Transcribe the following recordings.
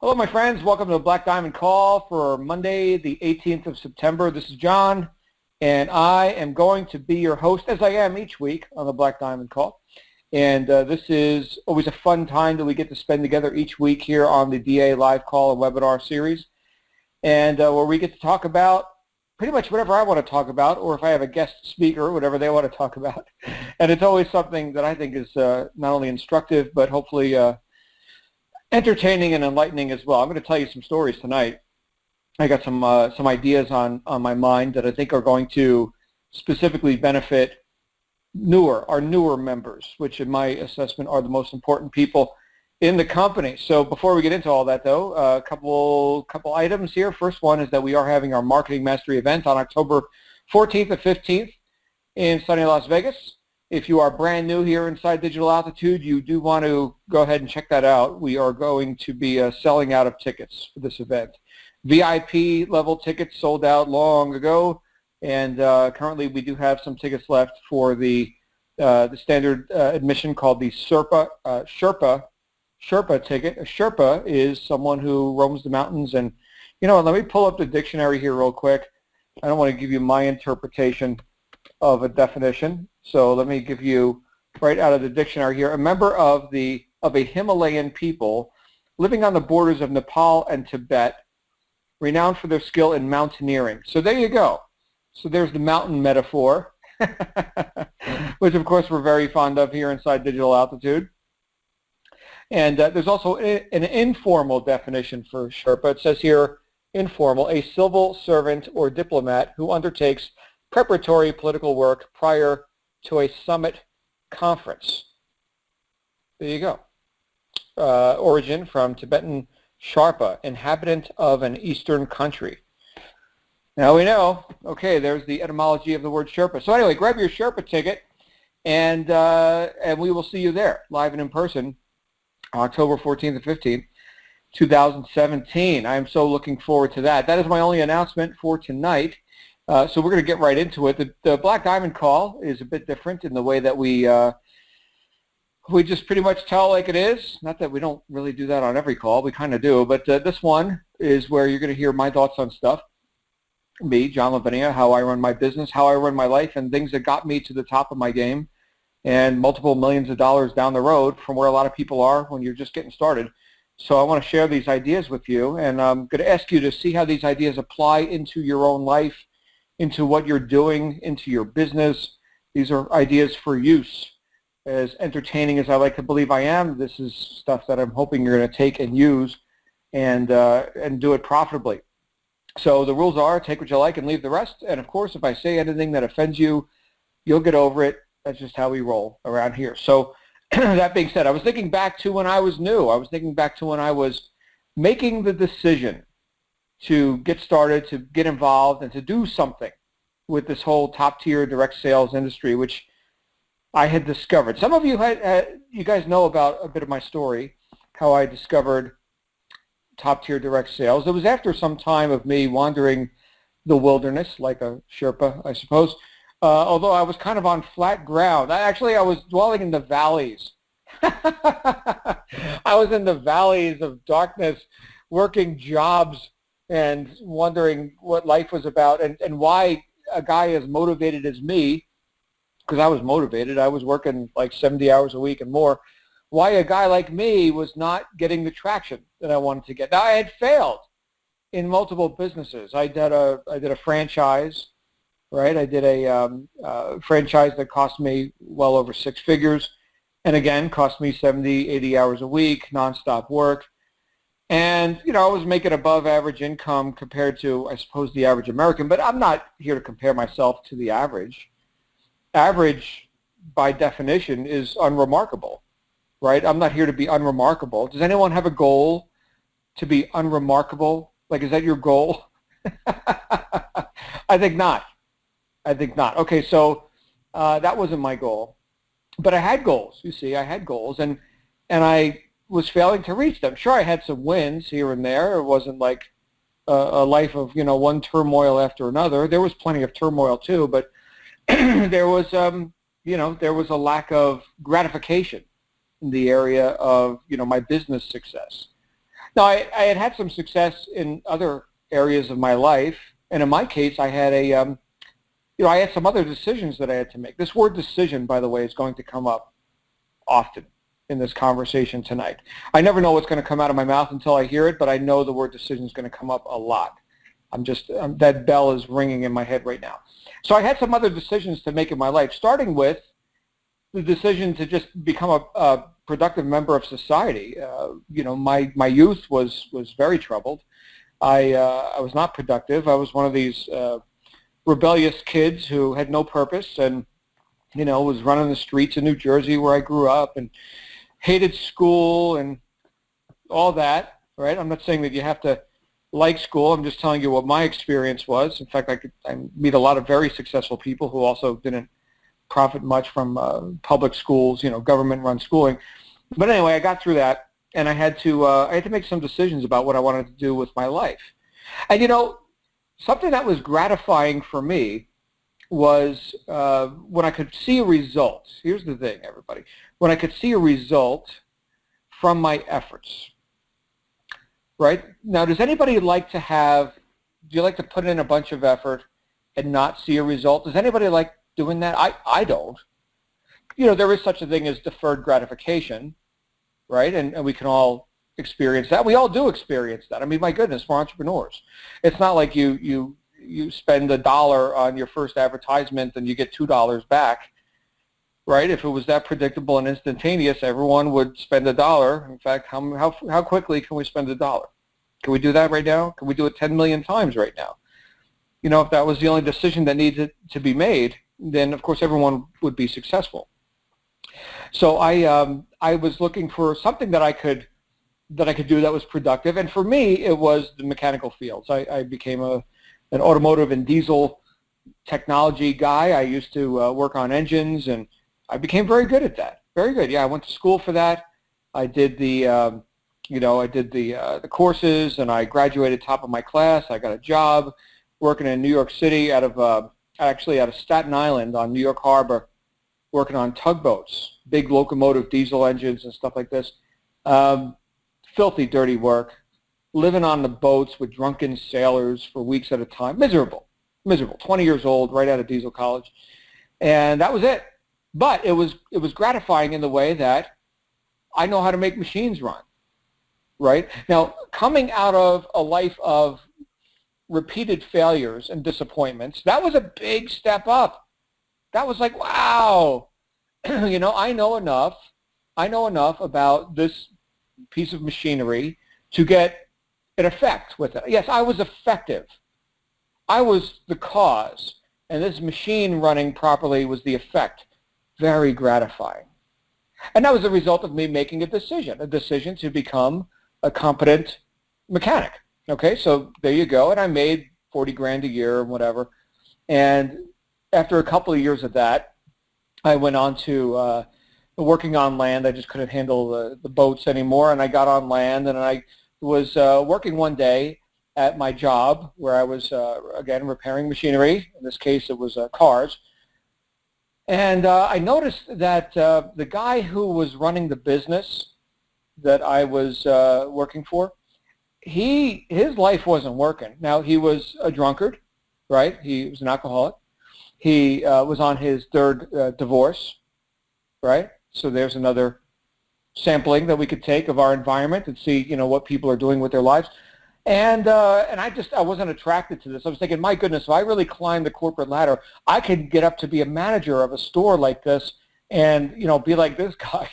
Hello, my friends. Welcome to the Black Diamond Call for Monday, the 18th of September. This is John, and I am going to be your host, as I am each week on the Black Diamond Call. And this is always a fun time that we get to spend together each week here on the DA Live Call and Webinar series, and where we get to talk about pretty much whatever I want to talk about, or if I have a guest speaker, whatever they want to talk about. And it's always something that I think is not only instructive, but hopefully entertaining and enlightening as well. I'm going to tell you some stories tonight. I got some ideas on my mind that I think are going to specifically benefit our newer members, which in my assessment are the most important people in the company. So before we get into all that, though, a couple items here. First one is that we are having our Marketing Mastery event on October 14th and 15th in sunny Las Vegas. If you are brand new here inside Digital Altitude, you do want to go ahead and check that out. We are going to be selling out of tickets for this event. VIP level tickets sold out long ago, and currently we do have some tickets left for the standard admission called the Sherpa ticket. A Sherpa is someone who roams the mountains, and let me pull up the dictionary here real quick. I don't want to give you my interpretation of a definition. So let me give you right out of the dictionary here. A member of a Himalayan people living on the borders of Nepal and Tibet, renowned for their skill in mountaineering. So there you go. So there's the mountain metaphor, which of course we're very fond of here inside Digital Altitude. And there's also an informal definition for Sherpa. It says here, informal, a civil servant or diplomat who undertakes preparatory political work prior to a summit conference. There you go. Origin from Tibetan Sharpa, inhabitant of an eastern country. Now we know, okay, there's the etymology of the word Sherpa. So anyway, grab your Sherpa ticket, and we will see you there, live and in person, October 14th and 15th, 2017. I am so looking forward to that. That is my only announcement for tonight. So we're going to get right into it. The Black Diamond Call is a bit different in the way that we just pretty much tell like it is. Not that we don't really do that on every call. We kind of do. But this one is where you're going to hear my thoughts on stuff. Me, John Lavinia, how I run my business, how I run my life, and things that got me to the top of my game and multiple millions of dollars down the road from where a lot of people are when you're just getting started. So I want to share these ideas with you, and I'm going to ask you to see how these ideas apply into your own life, into what you're doing, into your business. These are ideas for use. As entertaining as I like to believe I am, this is stuff that I'm hoping you're going to take and use and do it profitably. So the rules are take what you like and leave the rest. And of course, if I say anything that offends you, you'll get over it. That's just how we roll around here. So that being said, I was thinking back to when I was new. I was thinking back to when I was making the decision to get started, to get involved, and to do something with this whole top-tier direct sales industry, which I had discovered. Some of you you guys know about a bit of my story, how I discovered top-tier direct sales. It was after some time of me wandering the wilderness, like a Sherpa, I suppose, although I was kind of on flat ground. I was dwelling in the valleys. I was in the valleys of darkness, working jobs, and wondering what life was about and why a guy as motivated as me, because I was motivated, I was working like 70 hours a week and more, why a guy like me was not getting the traction that I wanted to get. Now, I had failed in multiple businesses. I did a franchise, right? I did a franchise that cost me well over six figures, and again, cost me 70, 80 hours a week, nonstop work. And, I was making above average income compared to, I suppose, the average American, but I'm not here to compare myself to the average. Average, by definition, is unremarkable, right? I'm not here to be unremarkable. Does anyone have a goal to be unremarkable? Like, is that your goal? I think not. Okay, so that wasn't my goal. But I had goals, you see. I had goals, and I was failing to reach them. Sure, I had some wins here and there. It wasn't like a life of, one turmoil after another. There was plenty of turmoil too, but there was, there was a lack of gratification in the area of, my business success. Now, I had some success in other areas of my life, and in my case, I had I had some other decisions that I had to make. This word decision, by the way, is going to come up often in this conversation tonight. I never know what's going to come out of my mouth until I hear it, but I know the word decision is going to come up a lot. That bell is ringing in my head right now. So I had some other decisions to make in my life, starting with the decision to just become a productive member of society. My youth was very troubled. I was not productive. I was one of these rebellious kids who had no purpose and, was running the streets in New Jersey where I grew up and hated school and all that, right? I'm not saying that you have to like school. I'm just telling you what my experience was. In fact, I meet a lot of very successful people who also didn't profit much from public schools, government-run schooling. But anyway, I got through that, and I had to make some decisions about what I wanted to do with my life. And something that was gratifying for me was when I could see a result. Here's the thing, everybody. When I could see a result from my efforts, right? Now, does anybody do you like to put in a bunch of effort and not see a result? Does anybody like doing that? I don't. There is such a thing as deferred gratification, right? And we can all experience that. We all do experience that. I mean, my goodness, we're entrepreneurs. It's not like you spend $1 on your first advertisement and you get $2 back, right? If it was that predictable and instantaneous, everyone would spend $1. In fact, how quickly can we spend $1? Can we do that right now? Can we do it 10 million times right now? If that was the only decision that needed to be made, then of course everyone would be successful. So I was looking for something that I could do that was productive, and for me it was the mechanical fields. I became an automotive and diesel technology guy. I used to work on engines, and I became very good at that. Very good. Yeah, I went to school for that. I did the the courses, and I graduated top of my class. I got a job working in New York City out of Staten Island on New York Harbor, working on tugboats, big locomotive diesel engines and stuff like this. Filthy, dirty work. Living on the boats with drunken sailors for weeks at a time. Miserable. 20 years old, right out of diesel college. And that was it. But it was gratifying in the way that I know how to make machines run, right? Now, coming out of a life of repeated failures and disappointments, that was a big step up. That was like, wow, I know enough about this piece of machinery to get an effect with it. Yes, I was effective. I was the cause, and this machine running properly was the effect. Very gratifying. And that was the result of me making a decision to become a competent mechanic. Okay, so there you go, and I made 40 grand a year or whatever. And after a couple of years of that, I went on to working on land. I just couldn't handle the boats anymore, and I got on land, and I was working one day at my job where I was, again, repairing machinery. In this case, it was cars. And I noticed that the guy who was running the business that I was working for, his life wasn't working. Now, he was a drunkard, right? He was an alcoholic. He was on his third divorce, right? So there's another sampling that we could take of our environment and see, what people are doing with their lives. And I wasn't attracted to this. I was thinking, my goodness, if I really climb the corporate ladder, I could get up to be a manager of a store like this and, be like this guy.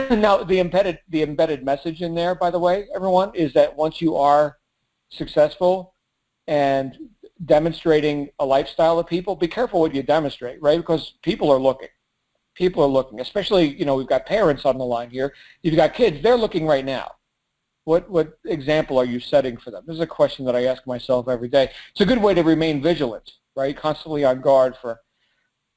Now, the embedded message in there, by the way, everyone, is that once you are successful and demonstrating a lifestyle of people, be careful what you demonstrate, right? Because people are looking. People are looking, especially, we've got parents on the line here. You've got kids, they're looking right now. What example are you setting for them? This is a question that I ask myself every day. It's a good way to remain vigilant, right? Constantly on guard for,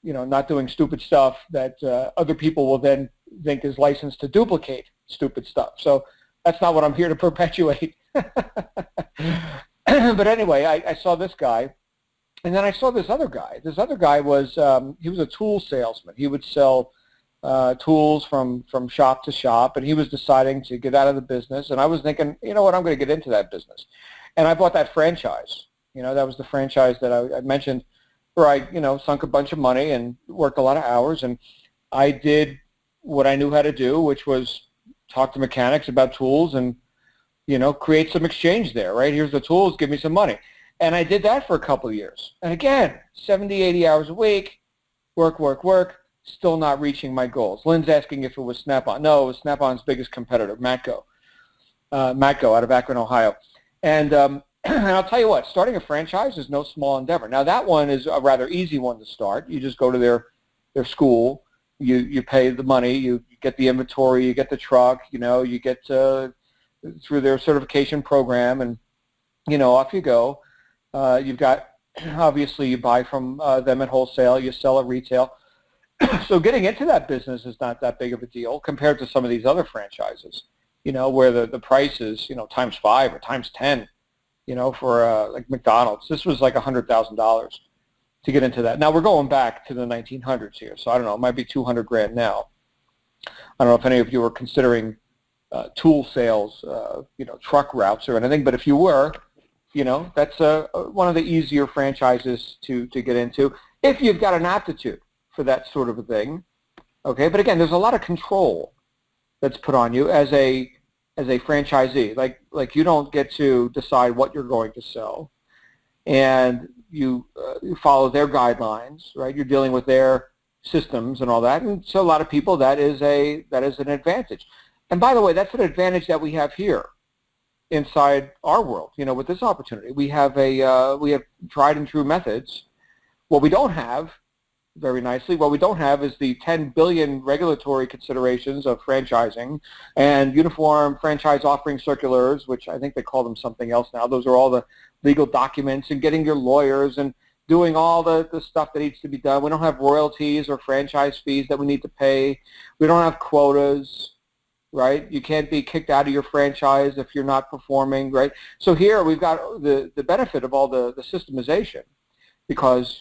not doing stupid stuff that other people will then think is licensed to duplicate stupid stuff. So that's not what I'm here to perpetuate. But anyway, I saw this guy, and then I saw this other guy. This other guy was, he was a tool salesman. He would sell tools from shop to shop, and he was deciding to get out of the business. And I was thinking, you know what, I'm going to get into that business. And I bought that franchise. You know, that was the franchise that I mentioned, where I, you know, sunk a bunch of money and worked a lot of hours. And I did what I knew how to do, which was talk to mechanics about tools and, you know, create some exchange there, right? Here's the tools, give me some money. And I did that for a couple of years. And again, 70, 80 hours a week, work, still not reaching my goals. Lynn's asking if it was Snap-on. No, it was Snap-on's biggest competitor, Matco. Matco out of Akron, Ohio. And I'll tell you what, starting a franchise is no small endeavor. Now, that one is a rather easy one to start. You just go to their school, you pay the money, you get the inventory, you get the truck, you know, you get through their certification program, and, you know, off you go. You've got, obviously, you buy from them at wholesale, you sell at retail. So getting into that business is not that big of a deal compared to some of these other franchises, you know, where the price is, you know, times 5 or times 10, you know, for like McDonald's. This was like $100,000 to get into that. Now we're going back to the 1900s here, so I don't know, it might be 200 grand now. I don't know if any of you were considering tool sales, you know, truck routes or anything, but if you were, you know, that's one of the easier franchises to get into if you've got an aptitude for that sort of a thing. Okay, but again, there's a lot of control that's put on you as a franchisee. Like you don't get to decide what you're going to sell, and you follow their guidelines, right? You're dealing with their systems and all that, and so a lot of people that is an advantage. And by the way, that's an advantage that we have here inside our world. You know, with this opportunity, we have tried and true methods. What we don't have, very nicely, what we don't have is the 10 billion regulatory considerations of franchising and uniform franchise offering circulars, which I think they call them something else now. Those are all the legal documents and getting your lawyers and doing all the stuff that needs to be done. We don't have royalties or franchise fees that we need to pay. We don't have quotas, right? You can't be kicked out of your franchise if you're not performing, right? So here we've got the benefit of all the systemization, because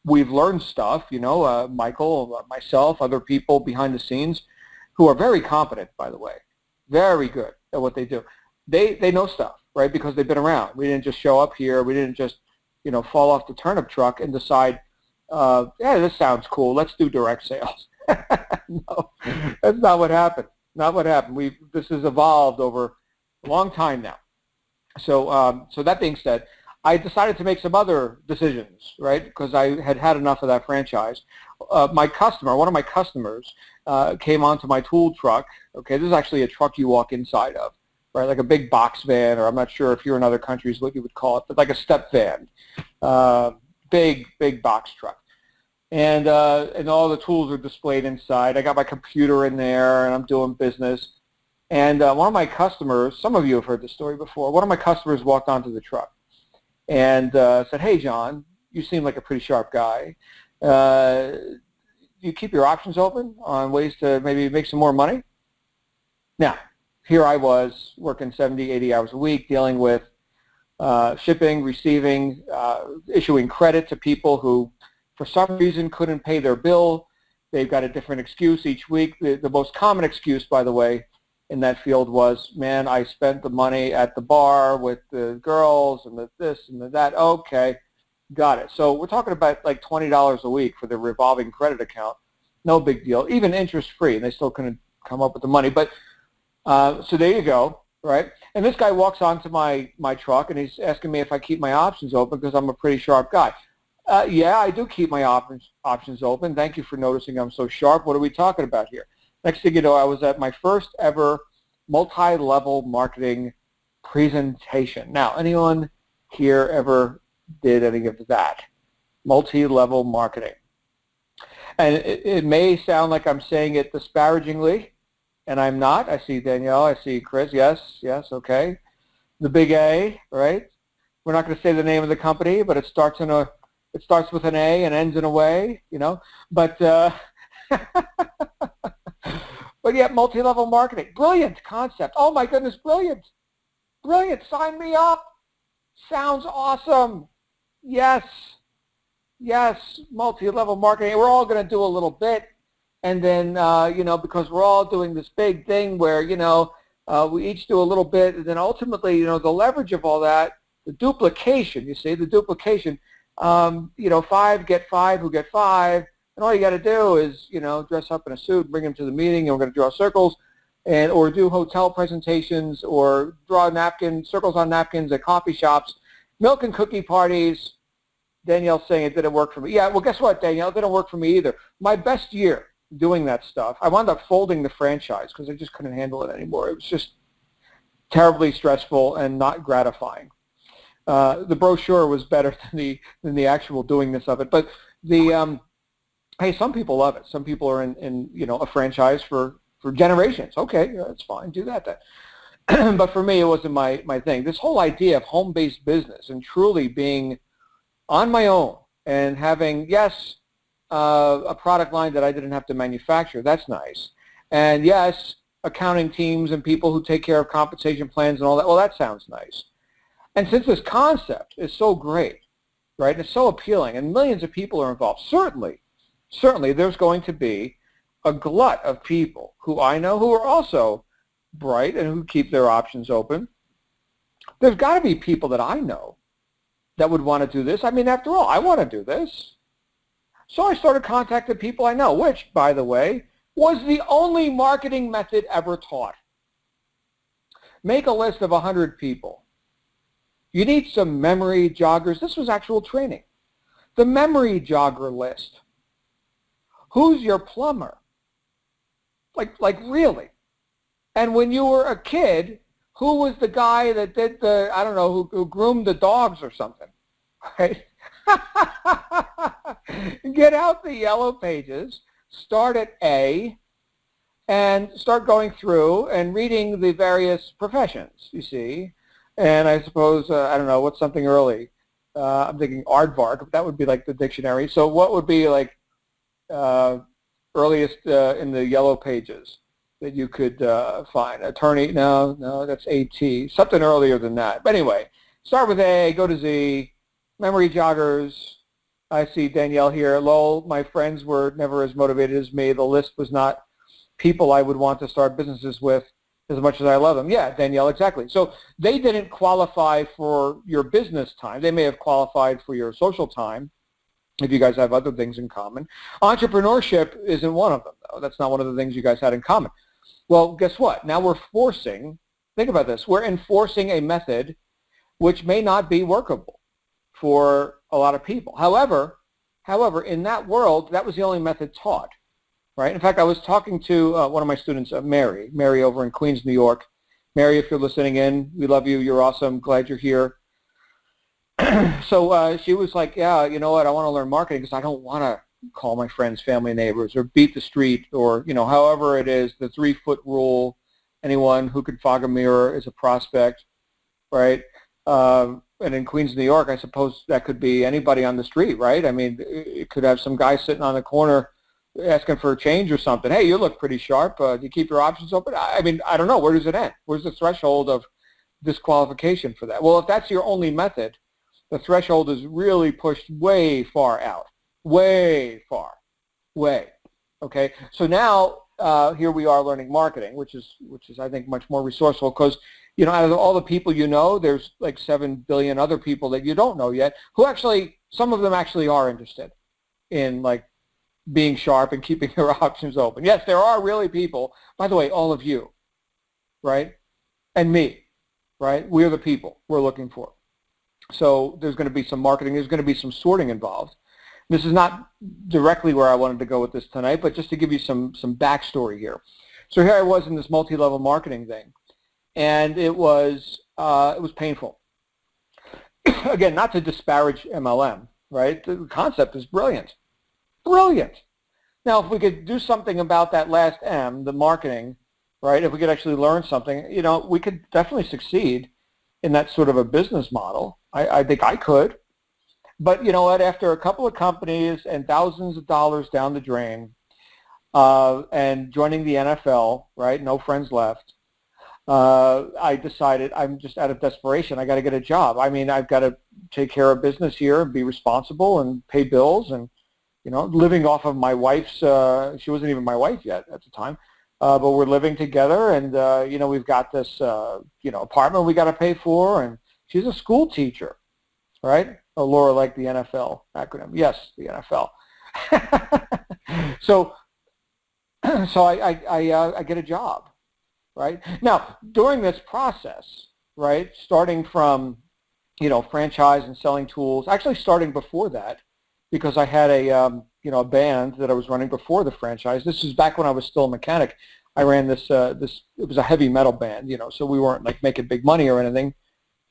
we've learned stuff, you know, Michael, myself, other people behind the scenes who are very competent, by the way, very good at what they do. They know stuff, right, because they've been around. We didn't just show up here. We didn't just, you know, fall off the turnip truck and decide, yeah, this sounds cool. Let's do direct sales. No, that's not what happened. Not what happened. This has evolved over a long time now. So, so that being said, I decided to make some other decisions, right, because I had had enough of that franchise. One of my customers, came onto my tool truck. Okay, this is actually a truck you walk inside of, right, like a big box van, or I'm not sure if you're in other countries what you would call it, but like a step van, big box truck. And all the tools are displayed inside. I got my computer in there, and I'm doing business. And one of my customers, some of you have heard this story before, one of my customers walked onto the truck and said, "Hey, John, you seem like a pretty sharp guy. You keep your options open on ways to maybe make some more money?" Now, here I was working 70, 80 hours a week, dealing with shipping, receiving, issuing credit to people who, for some reason, couldn't pay their bill. They've got a different excuse each week. The most common excuse, by the way, in that field was, "Man, I spent the money at the bar with the girls and the this and the that." Okay, got it. So we're talking about like $20 a week for the revolving credit account. No big deal, even interest-free, and they still couldn't come up with the money. But so there you go, right? And this guy walks onto my truck, and he's asking me if I keep my options open because I'm a pretty sharp guy. Yeah, I do keep my options open. Thank you for noticing I'm so sharp. What are we talking about here? Next thing you know, I was at my first ever multi-level marketing presentation. Now, anyone here ever did any of that? Multi-level marketing. And it may sound like I'm saying it disparagingly, and I'm not. I see Danielle. I see Chris. Yes, okay. The big A, right? We're not going to say the name of the company, but it starts with an A and ends in a way, you know. But but yet, multi-level marketing, brilliant concept. Oh my goodness, brilliant, sign me up. Sounds awesome. Yes, multi-level marketing. We're all going to do a little bit. and then, because we're all doing this big thing where, we each do a little bit, and then ultimately, the leverage of all that, the duplication, you see, the duplication, 5 get 5 who get 5, and all you got to do is, dress up in a suit, bring them to the meeting, and we're going to draw circles, or do hotel presentations, or draw circles on napkins at coffee shops, milk and cookie parties. Danielle's saying it didn't work for me. Yeah, well, guess what, Danielle? It didn't work for me either. My best year doing that stuff, I wound up folding the franchise because I just couldn't handle it anymore. It was just terribly stressful and not gratifying. The brochure was better than the actual doingness of it. But hey, some people love it. Some people are in a franchise for generations. Okay, yeah, that's fine. Do that then. But for me, it wasn't my thing. This whole idea of home-based business and truly being on my own and having, yes, a product line that I didn't have to manufacture, that's nice. And yes, accounting teams and people who take care of compensation plans and all that, well, that sounds nice. And since this concept is so great, right, and it's so appealing, and millions of people are involved, certainly there's going to be a glut of people who I know who are also bright and who keep their options open. There's got to be people that I know that would want to do this. I mean, after all, I want to do this. So I started contacting people I know, which, by the way, was the only marketing method ever taught. Make a list of 100 people. You need some memory joggers. This was actual training. The memory jogger list. Who's your plumber? Like really? And when you were a kid, who was the guy that did who groomed the dogs or something, right? Get out the yellow pages, start at A, and start going through and reading the various professions, you see. And I suppose, what's something early? I'm thinking aardvark, that would be like the dictionary. So what would be like earliest in the yellow pages that you could find? Attorney, no, that's AT. Something earlier than that. But anyway, start with A, go to Z. Memory joggers. I see Danielle here. Lol, my friends were never as motivated as me. The list was not people I would want to start businesses with as much as I love them. Yeah, Danielle, exactly. So they didn't qualify for your business time. They may have qualified for your social time if you guys have other things in common. Entrepreneurship isn't one of them, though. That's not one of the things you guys had in common. Well, guess what? Now think about this, we're enforcing a method which may not be workable for a lot of people. However, in that world, that was the only method taught, right? In fact, I was talking to one of my students, Mary over in Queens, New York. Mary, if you're listening in, we love you. You're awesome. Glad you're here. So she was like, yeah, you know what? I want to learn marketing because I don't want to call my friends, family, neighbors, or beat the street, or, however it is, the 3-foot rule. Anyone who could fog a mirror is a prospect, right? And in Queens, New York, I suppose that could be anybody on the street, right? I mean, it could have some guy sitting on the corner asking for a change or something. Hey, you look pretty sharp. Do you keep your options open? I mean, I don't know. Where does it end? Where's the threshold of disqualification for that? Well, if that's your only method, the threshold is really pushed way far out. Way far. Way. Okay? So now here we are learning marketing, which is I think much more resourceful because out of all the people there's like 7 billion other people that you don't know yet who actually, some of them actually are interested in like being sharp and keeping their options open. Yes, there are really people, by the way, all of you, right? And me, right? We're the people we're looking for. So there's going to be some marketing, there's going to be some sorting involved. This is not directly where I wanted to go with this tonight, but just to give you some backstory here. So here I was in this multi-level marketing thing. And it was painful. Again, not to disparage MLM, right? The concept is brilliant. Brilliant. Now, if we could do something about that last M, the marketing, right? If we could actually learn something, we could definitely succeed in that sort of a business model. I think I could. But you know what? After a couple of companies and thousands of dollars down the drain, and joining the NFL, right? No friends left. I decided I'm just out of desperation. I got to get a job. I mean, I've got to take care of business here and be responsible and pay bills and living off of my wife's, she wasn't even my wife yet at the time, but we're living together, and, we've got this, apartment we got to pay for, and she's a school teacher, right? Oh, Laura liked the NFL acronym. Yes, the NFL. So I get a job, right? Now, during this process, right, starting from, franchise and selling tools, actually starting before that, because I had a band that I was running before the franchise. This is back when I was still a mechanic. I ran this, it was a heavy metal band, so we weren't like making big money or anything.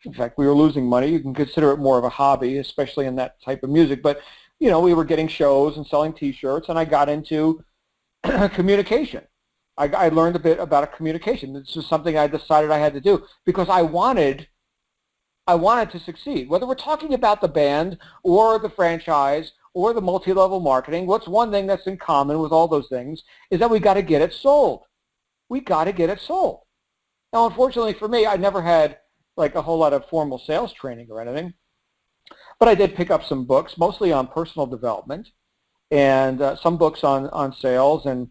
In fact, we were losing money. You can consider it more of a hobby, especially in that type of music. But, we were getting shows and selling T-shirts, and I got into communication. I learned a bit about a communication. This is something I decided I had to do because I wanted to succeed. Whether we're talking about the band or the franchise or the multi-level marketing, what's one thing that's in common with all those things is that we got to get it sold. We got to get it sold. Now, unfortunately for me, I never had like a whole lot of formal sales training or anything, but I did pick up some books, mostly on personal development, and some books on sales and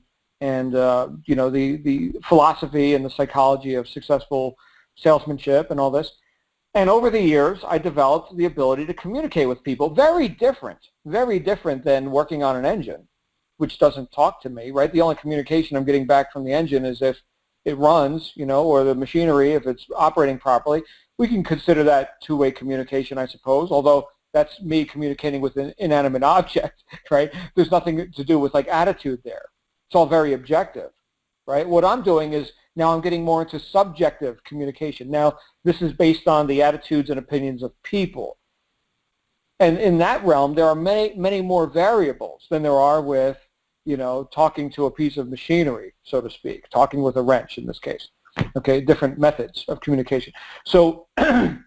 the philosophy and the psychology of successful salesmanship and all this. And over the years, I developed the ability to communicate with people. Very different than working on an engine, which doesn't talk to me, right? The only communication I'm getting back from the engine is if it runs, or the machinery, if it's operating properly. We can consider that two-way communication, I suppose, although that's me communicating with an inanimate object, right? There's nothing to do with like attitude there. It's all very objective, right? What I'm doing is now I'm getting more into subjective communication. Now, this is based on the attitudes and opinions of people. And in that realm, there are many, many more variables than there are with, talking to a piece of machinery, so to speak, talking with a wrench in this case. Okay, different methods of communication. So, so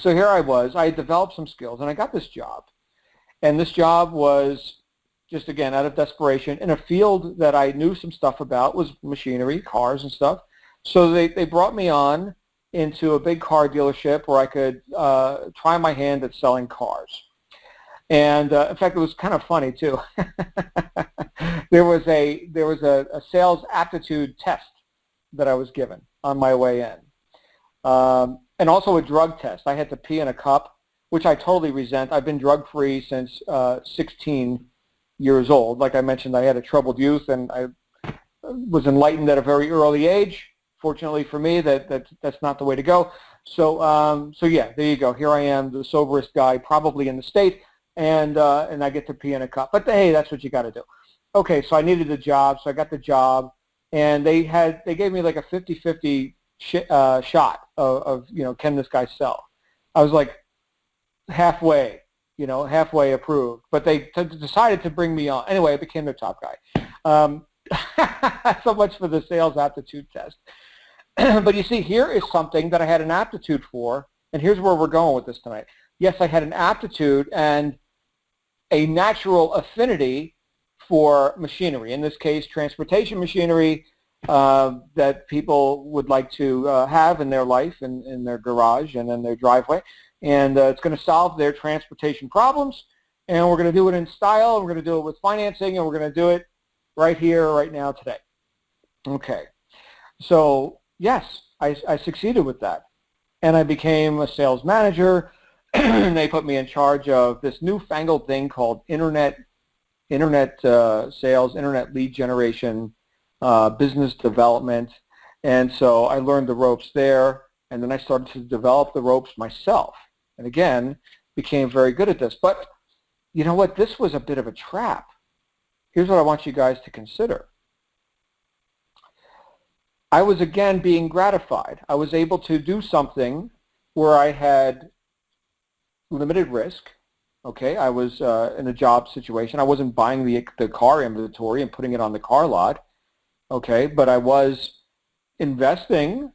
here I was. I had developed some skills, and I got this job. And this job was just, again, out of desperation, in a field that I knew some stuff about, was machinery, cars and stuff. So they brought me on into a big car dealership where I could try my hand at selling cars. And in fact, it was kind of funny too. There was a sales aptitude test that I was given on my way in, and also a drug test. I had to pee in a cup, which I totally resent. I've been drug-free since 16 years old. Like I mentioned, I had a troubled youth, and I was enlightened at a very early age. Fortunately for me, that's not the way to go. So yeah, there you go. Here I am, the soberest guy probably in the state, and I get to pee in a cup. But hey, that's what you got to do. Okay, so I needed a job, so I got the job, and they gave me like a 50-50 shot of can this guy sell? I was like halfway approved, but they decided to bring me on. Anyway, I became their top guy. So much for the sales aptitude test. But you see, here is something that I had an aptitude for, and here's where we're going with this tonight. Yes, I had an aptitude and a natural affinity for machinery, in this case, transportation machinery that people would like to have in their life, in their garage and in their driveway. And it's going to solve their transportation problems, and we're going to do it in style, and we're going to do it with financing, and we're going to do it right here, right now, today. Okay. So, yes, I succeeded with that. And I became a sales manager, and they put me in charge of this newfangled thing called internet sales, internet lead generation, business development. And so I learned the ropes there, and then I started to develop the ropes myself. And again, became very good at this. But you know what? This was a bit of a trap. Here's what I want you guys to consider. I was again being gratified. I was able to do something where I had limited risk. Okay, I was in a job situation. I wasn't buying the car inventory and putting it on the car lot. Okay, but I was investing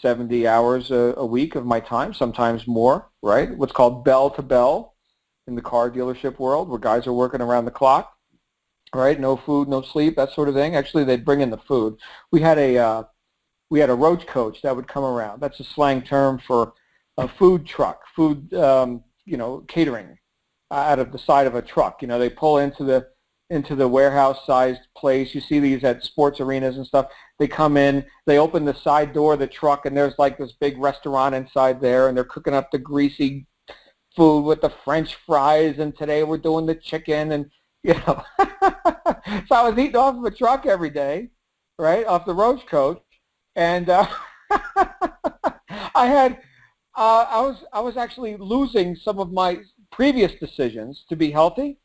70 hours a week of my time, sometimes more, right? What's called bell to bell in the car dealership world, where guys are working around the clock, right? No food, no sleep, that sort of thing. Actually, they'd bring in the food. We had a roach coach that would come around. That's a slang term for a food truck, food, catering. out of the side of a truck. You know, they pull into the warehouse-sized place. You see these at sports arenas and stuff. They come in, they open the side door of the truck, and there's like this big restaurant inside there, and they're cooking up the greasy food with the French fries, and today we're doing the chicken, and you know. So I was eating off of a truck every day, right, off the roach coach, and I was actually losing some of my previous decisions to be healthy,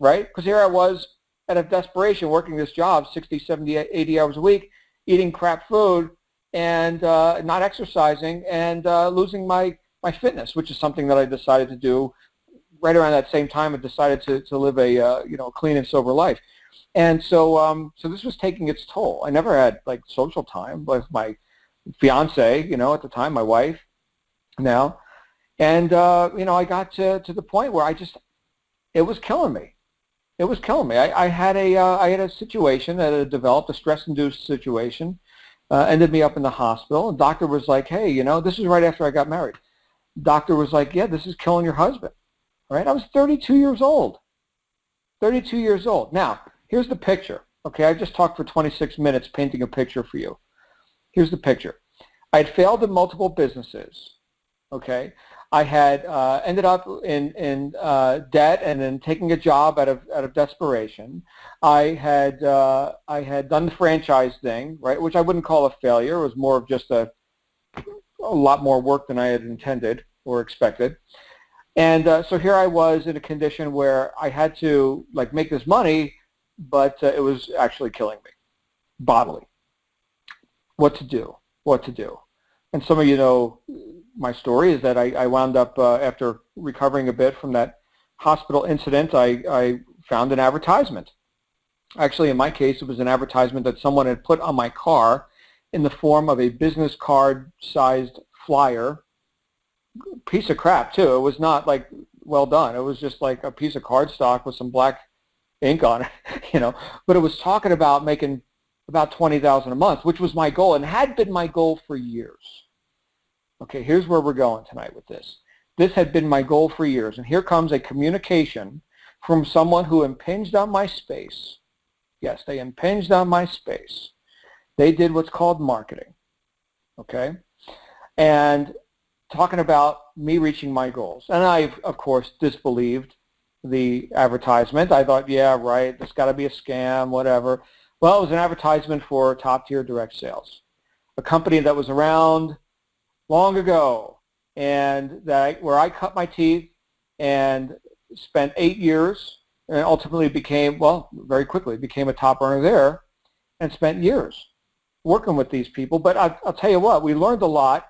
right? Because here I was out of desperation working this job 60, 70, 80 hours a week, eating crap food and not exercising and losing my fitness, which is something that I decided to do right around that same time. I decided to live a clean and sober life. And so this was taking its toll. I never had like social time with my fiance, you know, at the time, my wife now. And, I got to the point where it was killing me. It was killing me. I had a situation that had developed, a stress-induced situation, ended me up in the hospital. And doctor was like, hey, you know, this is right after I got married. Doctor was like, yeah, this is killing your husband, right? I was 32 years old. 32 years old. Now, here's the picture. Okay, I just talked for 26 minutes painting a picture for you. Here's the picture. I had failed in multiple businesses. Okay, I had ended up in debt and then taking a job out of desperation. I had done the franchise thing, right, which I wouldn't call a failure. It was more of just a lot more work than I had intended or expected. And so here I was in a condition where I had to like make this money, but it was actually killing me bodily. What to do? What to do? And some of you know my story is that I wound up, after recovering a bit from that hospital incident, I found an advertisement. Actually, in my case, it was an advertisement that someone had put on my car in the form of a business card-sized flyer. Piece of crap, too. It was not, like, well done. It was just like a piece of cardstock with some black ink on it, you know. But it was talking about making about $20,000 a month, which was my goal and had been my goal for years. Okay, here's where we're going tonight with this. This had been my goal for years, and here comes a communication from someone who impinged on my space. Yes, they impinged on my space. They did what's called marketing, okay? And talking about me reaching my goals. And I, of course, disbelieved the advertisement. I thought, yeah, right, this got to be a scam, whatever. Well, it was an advertisement for top-tier direct sales, a company that was around long ago, and where I cut my teeth and spent 8 years and ultimately became, well, very quickly became a top earner there and spent years working with these people. But I'll tell you what, we learned a lot,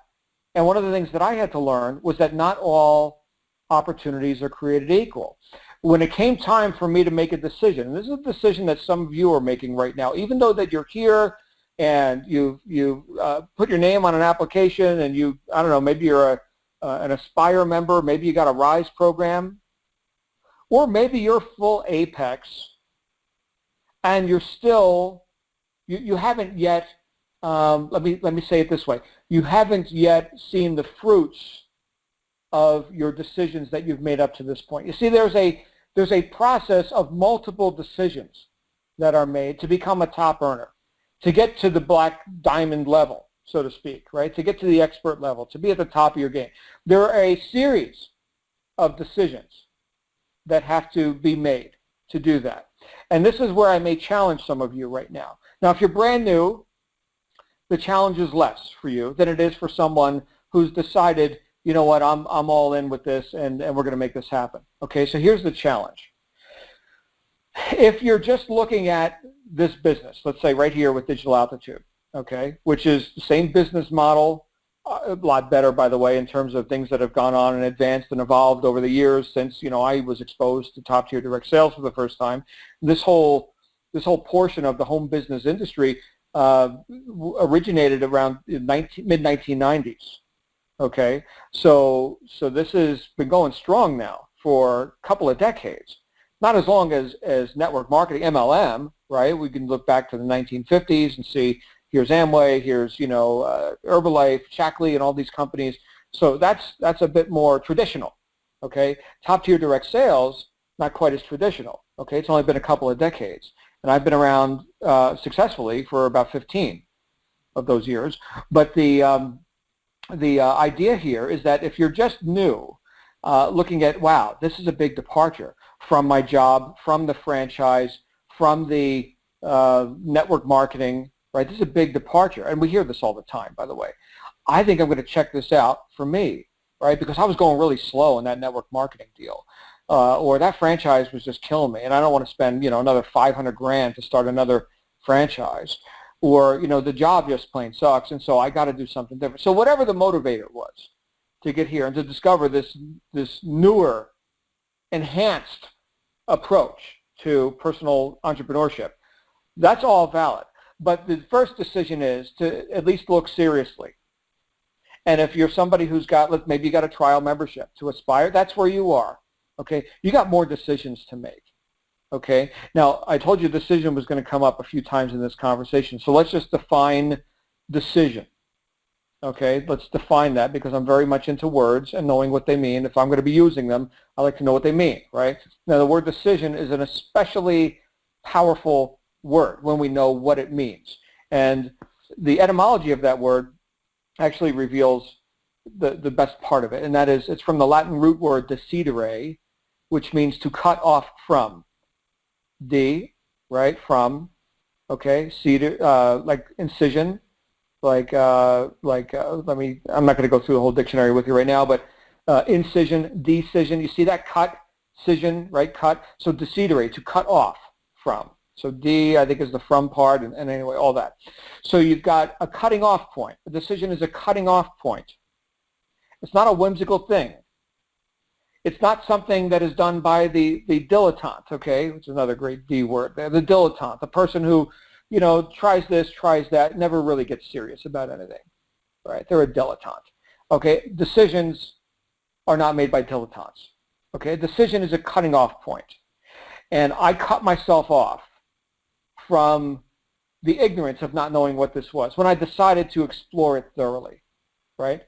and one of the things that I had to learn was that not all opportunities are created equal. When it came time for me to make a decision, and this is a decision that some of you are making right now, even though that you're here and you put your name on an application and I don't know, maybe you're an Aspire member, maybe you got a RISE program, or maybe you're full Apex and you're still, you haven't yet, let me say it this way, you haven't yet seen the fruits of your decisions that you've made up to this point. You see, there's a process of multiple decisions that are made to become a top earner, to get to the black diamond level, so to speak, right? To get to the expert level, to be at the top of your game. There are a series of decisions that have to be made to do that. And this is where I may challenge some of you right now. Now, if you're brand new, the challenge is less for you than it is for someone who's decided, you know what, I'm all in with this and we're going to make this happen. Okay, so here's the challenge. If you're just looking at this business, let's say right here with Digital Altitude, okay, which is the same business model, a lot better, by the way, in terms of things that have gone on and advanced and evolved over the years since, you know, I was exposed to top-tier direct sales for the first time. This whole portion of the home business industry originated around mid-1990s. Okay, so this has been going strong now for a couple of decades. Not as long as network marketing, MLM, right? We can look back to the 1950s and see here's Amway, here's, you know, Herbalife, Shackley, and all these companies. So that's a bit more traditional. Okay, top tier direct sales, not quite as traditional. Okay, it's only been a couple of decades, and I've been around successfully for about 15 of those years. But the idea here is that if you're just new, looking at, wow, this is a big departure from my job, from the franchise, from the network marketing, right? This is a big departure, and we hear this all the time, by the way. I think I'm going to check this out for me, right? Because I was going really slow in that network marketing deal, or that franchise was just killing me, and I don't want to spend, another 500 grand to start another franchise, or the job just plain sucks, and so I got to do something different. So whatever the motivator was to get here and to discover this newer, enhanced approach to personal entrepreneurship, that's all valid. But the first decision is to at least look seriously. And if you're somebody who's got, maybe you got a trial membership to Aspire, that's where you are. Okay, you got more decisions to make. Okay, now I told you decision was going to come up a few times in this conversation, so let's just define decision. Okay, let's define that, because I'm very much into words and knowing what they mean. If I'm going to be using them, I like to know what they mean, right? Now the word decision is an especially powerful word when we know what it means. And the etymology of that word actually reveals the best part of it, and that is it's from the Latin root word decidere, which means to cut off from. Right, from, okay, cedar, like incision, I'm not going to go through the whole dictionary with you right now, but incision, decision, you see that cut, cision, right, cut, so decidere, to cut off from. So D, I think, is the from part, and anyway, all that. So you've got a cutting off point. A decision is a cutting off point. It's not a whimsical thing. It's not something that is done by the dilettante, okay, which is another great D word there, the dilettante, the person who, tries this, tries that, never really gets serious about anything, right? They're a dilettante. Okay, decisions are not made by dilettantes. Okay, a decision is a cutting off point. And I cut myself off from the ignorance of not knowing what this was when I decided to explore it thoroughly, right?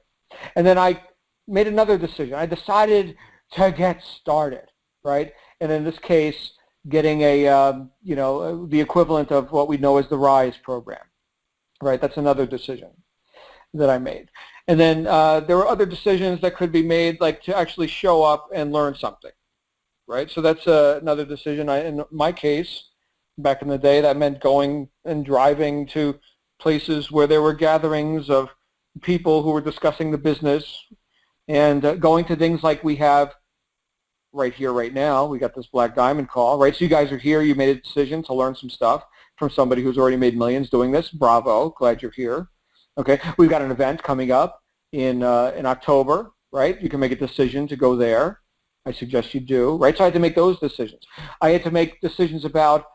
And then I made another decision. I decided to get started, right? And in this case, getting the equivalent of what we know as the RISE program, right? That's another decision that I made. And then there were other decisions that could be made, like to actually show up and learn something, right? So that's another decision. In my case, back in the day, that meant going and driving to places where there were gatherings of people who were discussing the business, and going to things like we have right here, right now. We got this Black Diamond call, right? So you guys are here. You made a decision to learn some stuff from somebody who's already made millions doing this. Bravo. Glad you're here. Okay. We've got an event coming up in October, right? You can make a decision to go there. I suggest you do, right? So I had to make those decisions. I had to make decisions about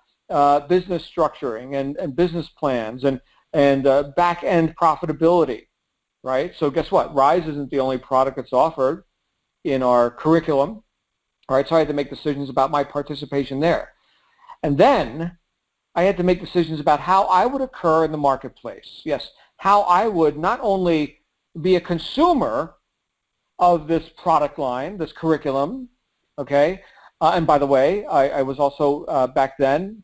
business structuring and business plans and back-end profitability, right? So guess what? RISE isn't the only product that's offered in our curriculum. All right, so I had to make decisions about my participation there. And then I had to make decisions about how I would occur in the marketplace. Yes, how I would not only be a consumer of this product line, this curriculum, okay? And by the way, I was also back then,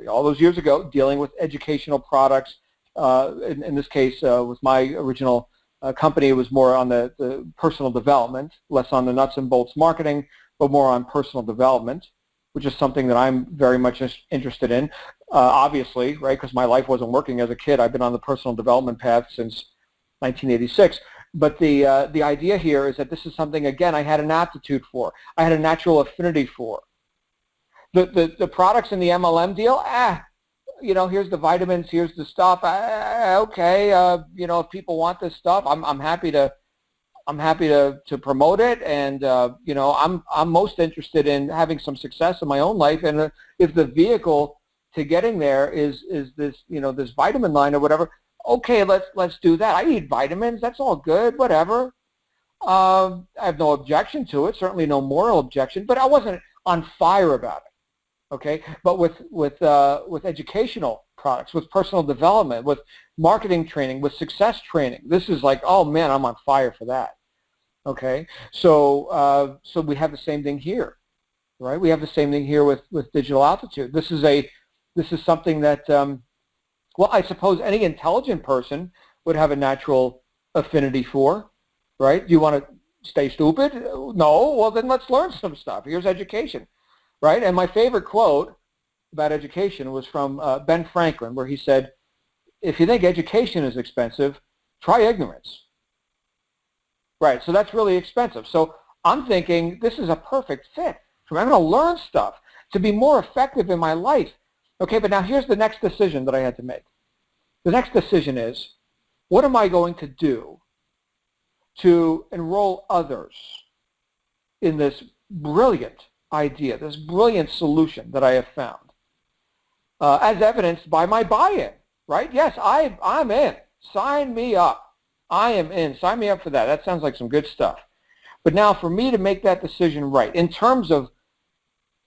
all those years ago, dealing with educational products. In this case, with my original company, it was more on the personal development, less on the nuts and bolts marketing, but more on personal development, which is something that I'm very much interested in. Obviously, right, because my life wasn't working as a kid. I've been on the personal development path since 1986. But the idea here is that this is something, again, I had an aptitude for. I had a natural affinity for. The products in the MLM deal, here's the vitamins, here's the stuff. Okay, if people want this stuff, I'm happy to promote it, and I'm most interested in having some success in my own life. And if the vehicle to getting there is this this vitamin line or whatever, okay, let's do that. I eat vitamins. That's all good. Whatever. I have no objection to it. Certainly no moral objection. But I wasn't on fire about it. Okay. But with educational products, with personal development, with marketing training, with success training, this is like, oh man, I'm on fire for that. Okay, so so we have the same thing here, right? We have the same thing here with digital altitude. This is something that well, I suppose any intelligent person would have a natural affinity for, right? Do you want to stay stupid? No. Well, then let's learn some stuff. Here's education, right? And my favorite quote about education was from Ben Franklin, where he said, if you think education is expensive, try ignorance. Right, so that's really expensive. So I'm thinking this is a perfect fit. I'm going to learn stuff to be more effective in my life. Okay, but now here's the next decision that I had to make. The next decision is, what am I going to do to enroll others in this brilliant idea, this brilliant solution that I have found, as evidenced by my buy-in, right? Yes, I'm in. Sign me up. I am in. Sign me up for that. That sounds like some good stuff. But now for me to make that decision right, in terms of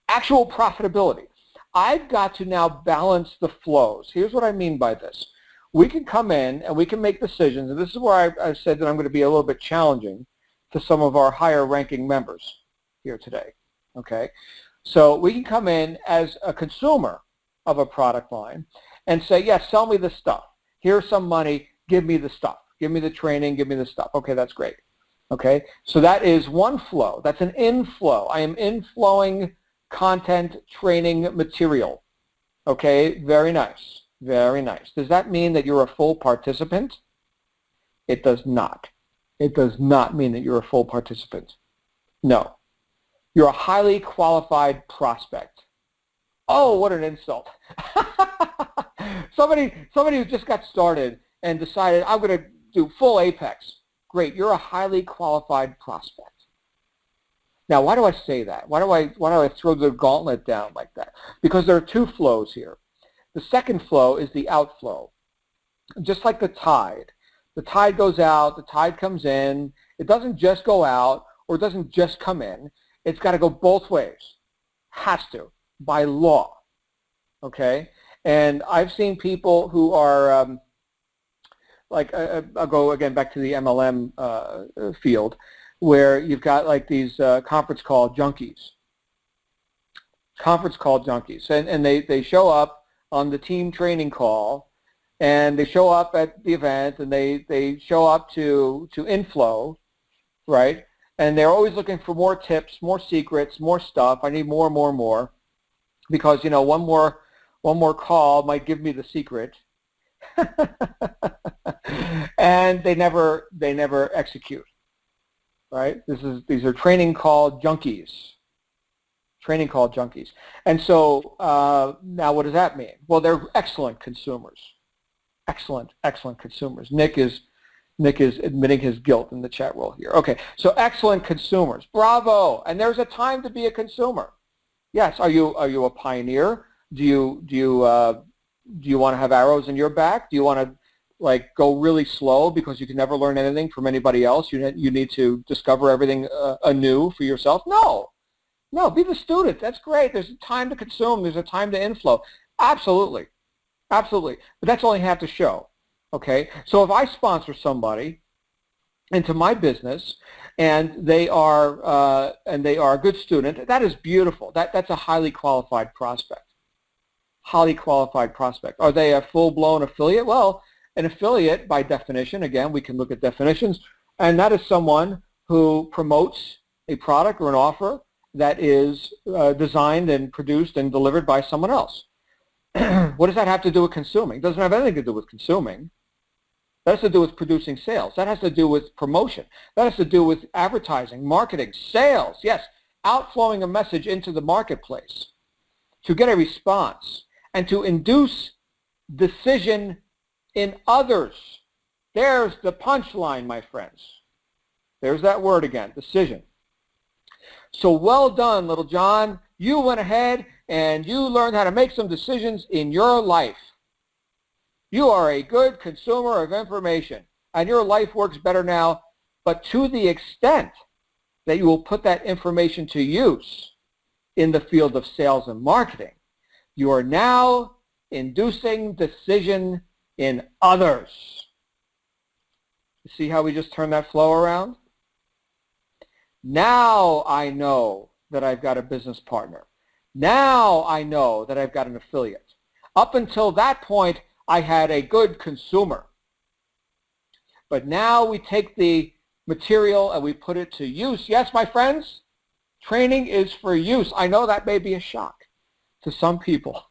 actual profitability, I've got to now balance the flows. Here's what I mean by this. We can come in and we can make decisions, and this is where I said that I'm going to be a little bit challenging to some of our higher ranking members here today. Okay? So we can come in as a consumer of a product line and say, yes, sell me the stuff. Here's some money. Give me the stuff. Give me the training. Give me the stuff. Okay, that's great. Okay? So that is one flow. That's an inflow. I am inflowing content, training, material. Okay? Very nice. Very nice. Does that mean that you're a full participant? It does not. It does not mean that you're a full participant. No. You're a highly qualified prospect. Oh, what an insult. Somebody who just got started and decided, I'm going to do full Apex. Great. You're a highly qualified prospect. Now, why do I say that? Why do I throw the gauntlet down like that? Because there are two flows here. The second flow is the outflow. Just like the tide. The tide goes out, the tide comes in. It doesn't just go out or it doesn't just come in. It's got to go both ways. Has to, by law. Okay? And I've seen people who are, like, I'll go again back to the MLM field, where you've got like these conference call junkies. Conference call junkies. And they show up on the team training call, and they show up at the event, and they show up to inflow, right? And they're always looking for more tips, more secrets, more stuff. I need more, because, you know, one more call might give me the secret. And they never execute, right? These are training call junkies. Training call junkies. And so now what does that mean? Well, they're excellent consumers. Excellent consumers. Nick is admitting his guilt in the chat roll here. Okay, so excellent consumers. Bravo. And there's a time to be a consumer. Yes, are you a pioneer? Do you want to have arrows in your back? Do you want to like go really slow because you can never learn anything from anybody else? You need to discover everything anew for yourself? No, be the student. That's great. There's a time to consume. There's a time to inflow. Absolutely. Absolutely. But that's all you have to show. Okay? So if I sponsor somebody into my business and they are a good student, that is beautiful. That's a highly qualified prospect. Highly qualified prospect. Are they a full-blown affiliate? Well, an affiliate, by definition, again, we can look at definitions, and that is someone who promotes a product or an offer that is designed and produced and delivered by someone else. What does that have to do with consuming? It doesn't have anything to do with consuming. That has to do with producing sales. That has to do with promotion. That has to do with advertising, marketing, sales. Yes, outflowing a message into the marketplace to get a response and to induce decision in others. There's the punchline, my friends. There's that word again, decision. So well done, little John. You went ahead and you learned how to make some decisions in your life. You are a good consumer of information, and your life works better now, but to the extent that you will put that information to use in the field of sales and marketing, you are now inducing decision in others. You see how we just turned that flow around? Now I know that I've got a business partner. Now I know that I've got an affiliate. Up until that point, I had a good consumer. But now we take the material and we put it to use. Yes, my friends, training is for use. I know that may be a shock to some people.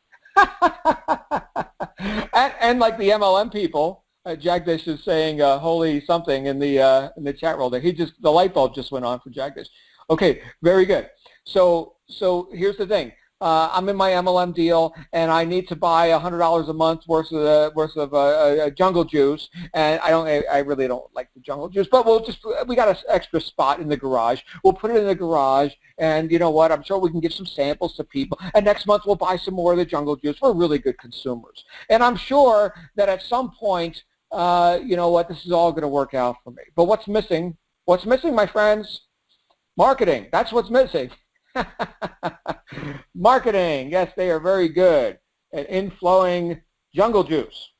and like the MLM people, Jagdish is saying holy something in the chat roll there. The light bulb just went on for Jagdish. Okay, very good. So here's the thing. I'm in my MLM deal, and I need to buy $100 a month worth of jungle juice, and I really don't like the jungle juice, but we got an extra spot in the garage. We'll put it in the garage, and you know what? I'm sure we can give some samples to people, and next month we'll buy some more of the jungle juice. We're really good consumers, and I'm sure that at some point, you know what? This is all going to work out for me. But what's missing? What's missing, my friends? Marketing. That's what's missing. Marketing, yes, they are very good at inflowing jungle juice,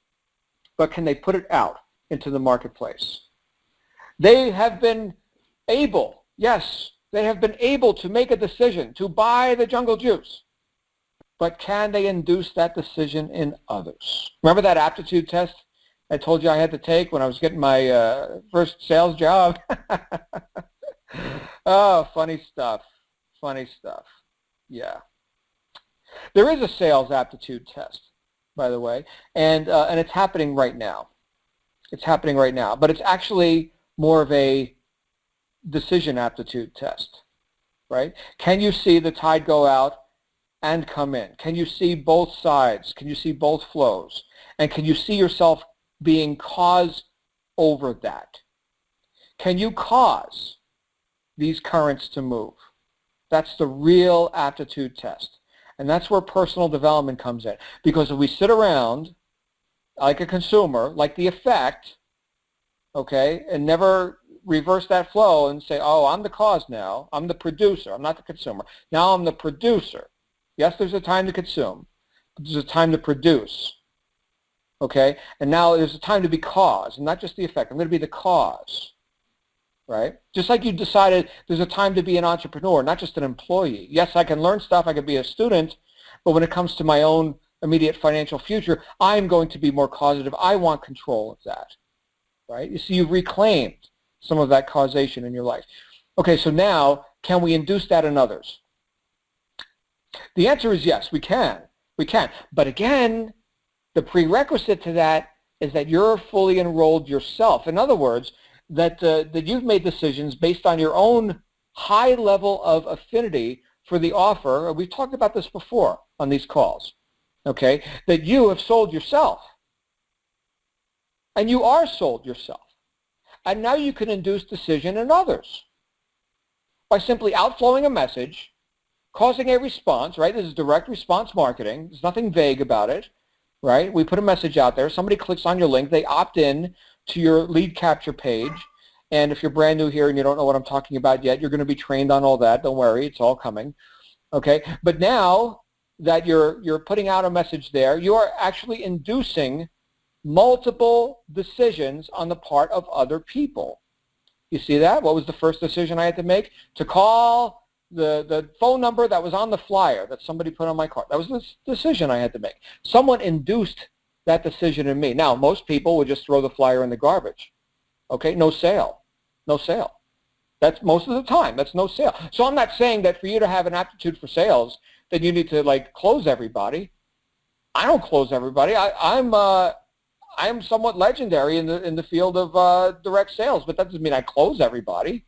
but can they put it out into the marketplace? They have been able, yes, they have been able to make a decision to buy the jungle juice, but can they induce that decision in others? Remember that aptitude test I told you I had to take when I was getting my first sales job? Oh, funny stuff. Funny stuff. Yeah. There is a sales aptitude test, by the way, and it's happening right now. It's happening right now, but it's actually more of a decision aptitude test, right? Can you see the tide go out and come in? Can you see both sides? Can you see both flows? And can you see yourself being cause over that? Can you cause these currents to move? That's the real aptitude test. And that's where personal development comes in. Because if we sit around like a consumer, like the effect, okay, and never reverse that flow and say, oh, I'm the cause now. I'm the producer. I'm not the consumer. Now I'm the producer. Yes, there's a time to consume, but there's a time to produce. Okay? And now there's a time to be cause, and not just the effect. I'm going to be the cause. Right? Just like you decided there's a time to be an entrepreneur, not just an employee. Yes, I can learn stuff, I can be a student, but when it comes to my own immediate financial future, I'm going to be more causative. I want control of that. Right? You see, you've reclaimed some of that causation in your life. Okay, so now, can we induce that in others? The answer is yes, we can. We can. But again, the prerequisite to that is that you're fully enrolled yourself. In other words, that you've made decisions based on your own high level of affinity for the offer. We've talked about this before on these calls, okay, that you have sold yourself. And you are sold yourself. And now you can induce decision in others by simply outflowing a message, causing a response, right? This is direct response marketing. There's nothing vague about it, right? We put a message out there. Somebody clicks on your link. They opt in to your lead capture page. And if you're brand new here and you don't know what I'm talking about yet, you're going to be trained on all that. Don't worry, it's all coming. Okay? But now that you're putting out a message there, you are actually inducing multiple decisions on the part of other people. You see that? What was the first decision I had to make? To call the phone number that was on the flyer that somebody put on my card. That was the decision I had to make. Someone induced that decision in me. Now, most people would just throw the flyer in the garbage. Okay, no sale. No sale. That's most of the time. That's no sale. So I'm not saying that for you to have an aptitude for sales, that you need to like close everybody. I don't close everybody. I'm somewhat legendary in the field of direct sales, but that doesn't mean I close everybody.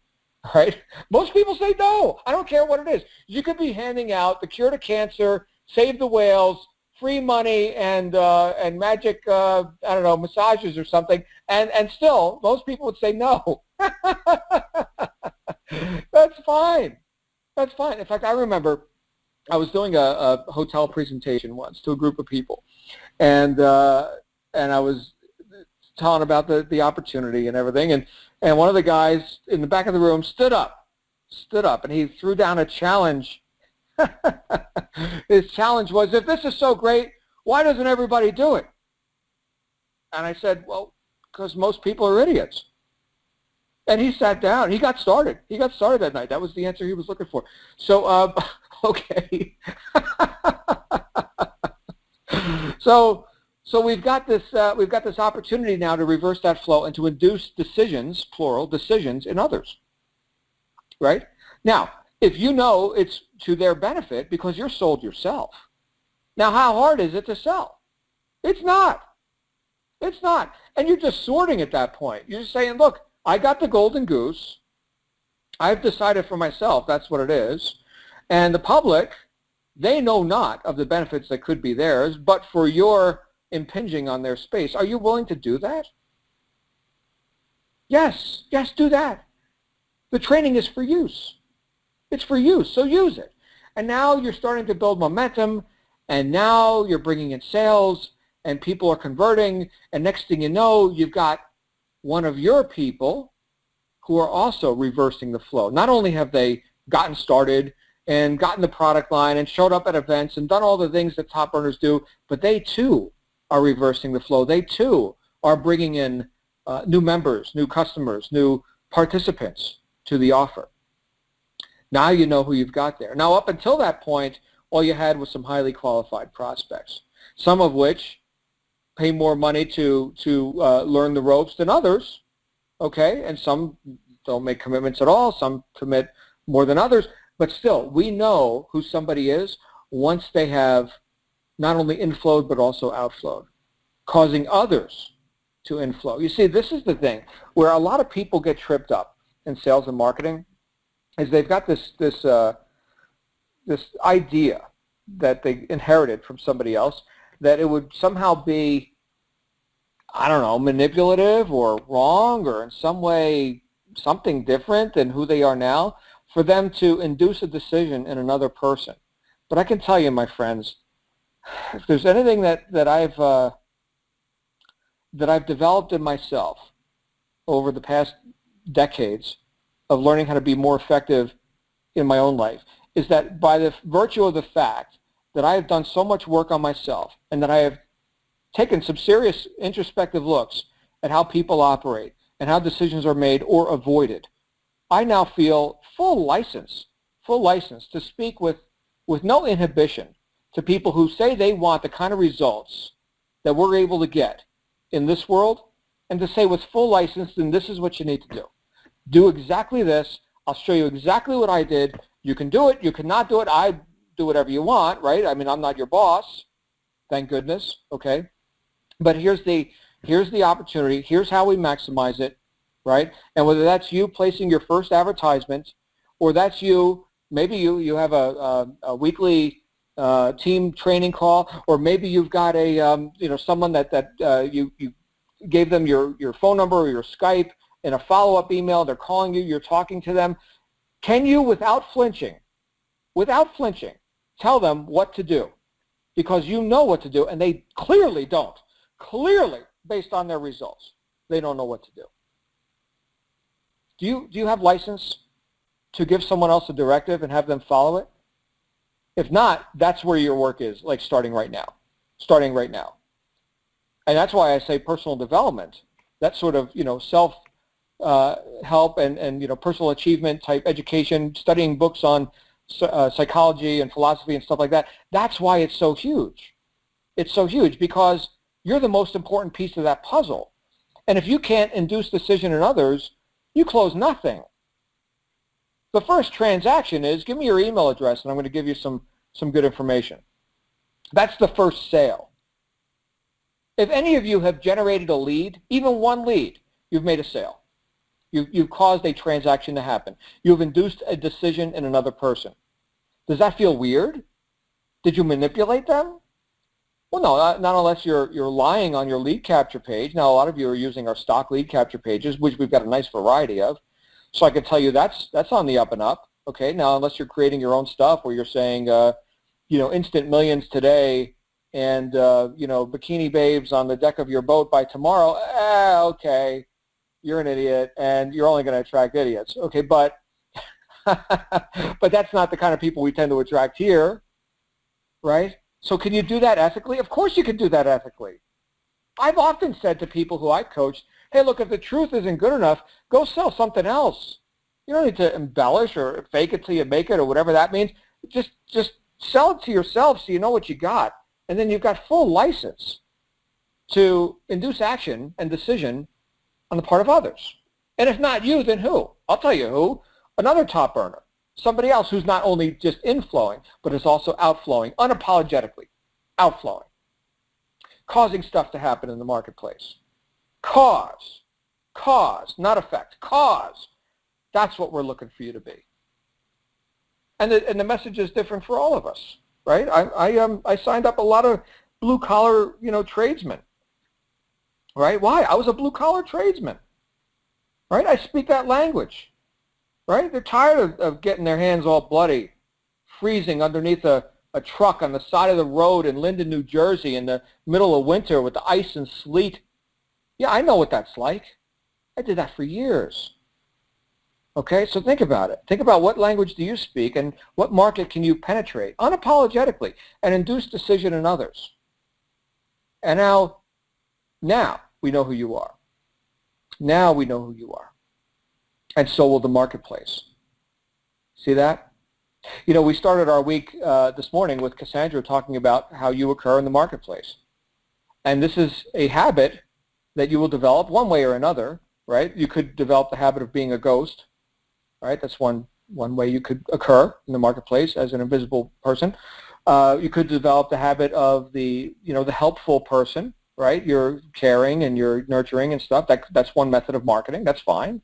Right? Most people say no. I don't care what it is. You could be handing out the cure to cancer, save the whales, free money, and magic, I don't know, massages or something, and still, most people would say no. That's fine. That's fine. In fact, I remember I was doing a hotel presentation once to a group of people, and I was telling about the opportunity and everything, and one of the guys in the back of the room stood up, and he threw down a challenge. His challenge was, if this is so great, why doesn't everybody do it? And I said, well, because most people are idiots. And he sat down. He got started. He got started that night. That was the answer he was looking for. So, okay. So we've got this opportunity now to reverse that flow and to induce decisions, plural, decisions in others, right? Now, if you know it's to their benefit because you're sold yourself. Now, how hard is it to sell? It's not. It's not. And you're just sorting at that point. You're just saying, look, I got the golden goose. I've decided for myself that's what it is. And the public, they know not of the benefits that could be theirs, but for your impinging on their space. Are you willing to do that? Yes, do that. The training is for use. It's for use, so use it. And now you're starting to build momentum, and now you're bringing in sales, and people are converting, and next thing you know, you've got one of your people who are also reversing the flow. Not only have they gotten started and gotten the product line and showed up at events and done all the things that top earners do, but they too are reversing the flow. They too are bringing in new members, new customers, new participants to the offer. Now you know who you've got there. Now up until that point, all you had was some highly qualified prospects, some of which pay more money to learn the ropes than others, okay? And some don't make commitments at all. Some commit more than others. But still, we know who somebody is once they have not only inflowed but also outflowed, causing others to inflow. You see, this is the thing where a lot of people get tripped up in sales and marketing, is they've got this idea that they inherited from somebody else, that it would somehow be, I don't know, manipulative or wrong or in some way something different than who they are now for them to induce a decision in another person. But I can tell you, my friends, if there's anything that I've developed in myself over the past decades of learning how to be more effective in my own life, is that by the virtue of the fact that I have done so much work on myself and that I have taken some serious introspective looks at how people operate and how decisions are made or avoided, I now feel full license to speak with no inhibition to people who say they want the kind of results that we're able to get in this world, and to say with full license, then this is what you need to do. Do exactly this. I'll show you exactly what I did. You can do it. You cannot do it. I do whatever you want, right? I mean, I'm not your boss, thank goodness, okay? But here's the opportunity. Here's how we maximize it, right? And whether that's you placing your first advertisement, or that's you, maybe you have a weekly team training call, or maybe you've got a someone that you gave them your phone number or your Skype in a follow-up email. They're calling you. You're talking to them. Can you, without flinching, tell them what to do? Because you know what to do, and they clearly don't. Clearly, based on their results, they don't know what to do. Do you have license to give someone else a directive and have them follow it? If not, that's where your work is, like starting right now. And that's why I say personal development, that sort of, self help and personal achievement type education, studying books on psychology and philosophy and stuff like that. That's why it's so huge. It's so huge because you're the most important piece of that puzzle. And if you can't induce decision in others, you close nothing. The first transaction is, give me your email address and I'm going to give you some good information. That's the first sale. If any of you have generated a lead, even one lead, you've made a sale. You've caused a transaction to happen. You've induced a decision in another person. Does that feel weird? Did you manipulate them? Well, no, not unless you're lying on your lead capture page. Now, a lot of you are using our stock lead capture pages, which we've got a nice variety of. So I can tell you that's on the up and up. Okay, now unless you're creating your own stuff where you're saying, instant millions today and, bikini babes on the deck of your boat by tomorrow, okay, you're an idiot and you're only going to attract idiots. Okay, but that's not the kind of people we tend to attract here, right? So can you do that ethically? Of course you can do that ethically. I've often said to people who I've coached, Hey, look, if the truth isn't good enough, go sell something else. You don't need to embellish or fake it till you make it or whatever that means. Just sell it to yourself so you know what you got. And then you've got full license to induce action and decision on the part of others. And if not you, then who? I'll tell you who. Another top earner. Somebody else who's not only just inflowing, but is also outflowing, unapologetically outflowing, causing stuff to happen in the marketplace. Cause, not effect, cause. That's what we're looking for you to be. And the message is different for all of us, right? I signed up a lot of blue collar, tradesmen, right? Why? I was a blue collar tradesman, right? I speak that language, right? They're tired of getting their hands all bloody, freezing underneath a truck on the side of the road in Linden, New Jersey in the middle of winter with the ice and sleet. Yeah, I know what that's like. I did that for years. Okay, so think about it. Think about what language do you speak and what market can you penetrate unapologetically and induce decision in others. And now we know who you are. Now we know who you are. And so will the marketplace. See that? We started our week this morning with Cassandra talking about how you occur in the marketplace. And this is a habit that you will develop one way or another, right? You could develop the habit of being a ghost, right? That's one way you could occur in the marketplace as an invisible person. You could develop the habit of the helpful person, right? You're caring and you're nurturing and stuff. That's one method of marketing. That's fine.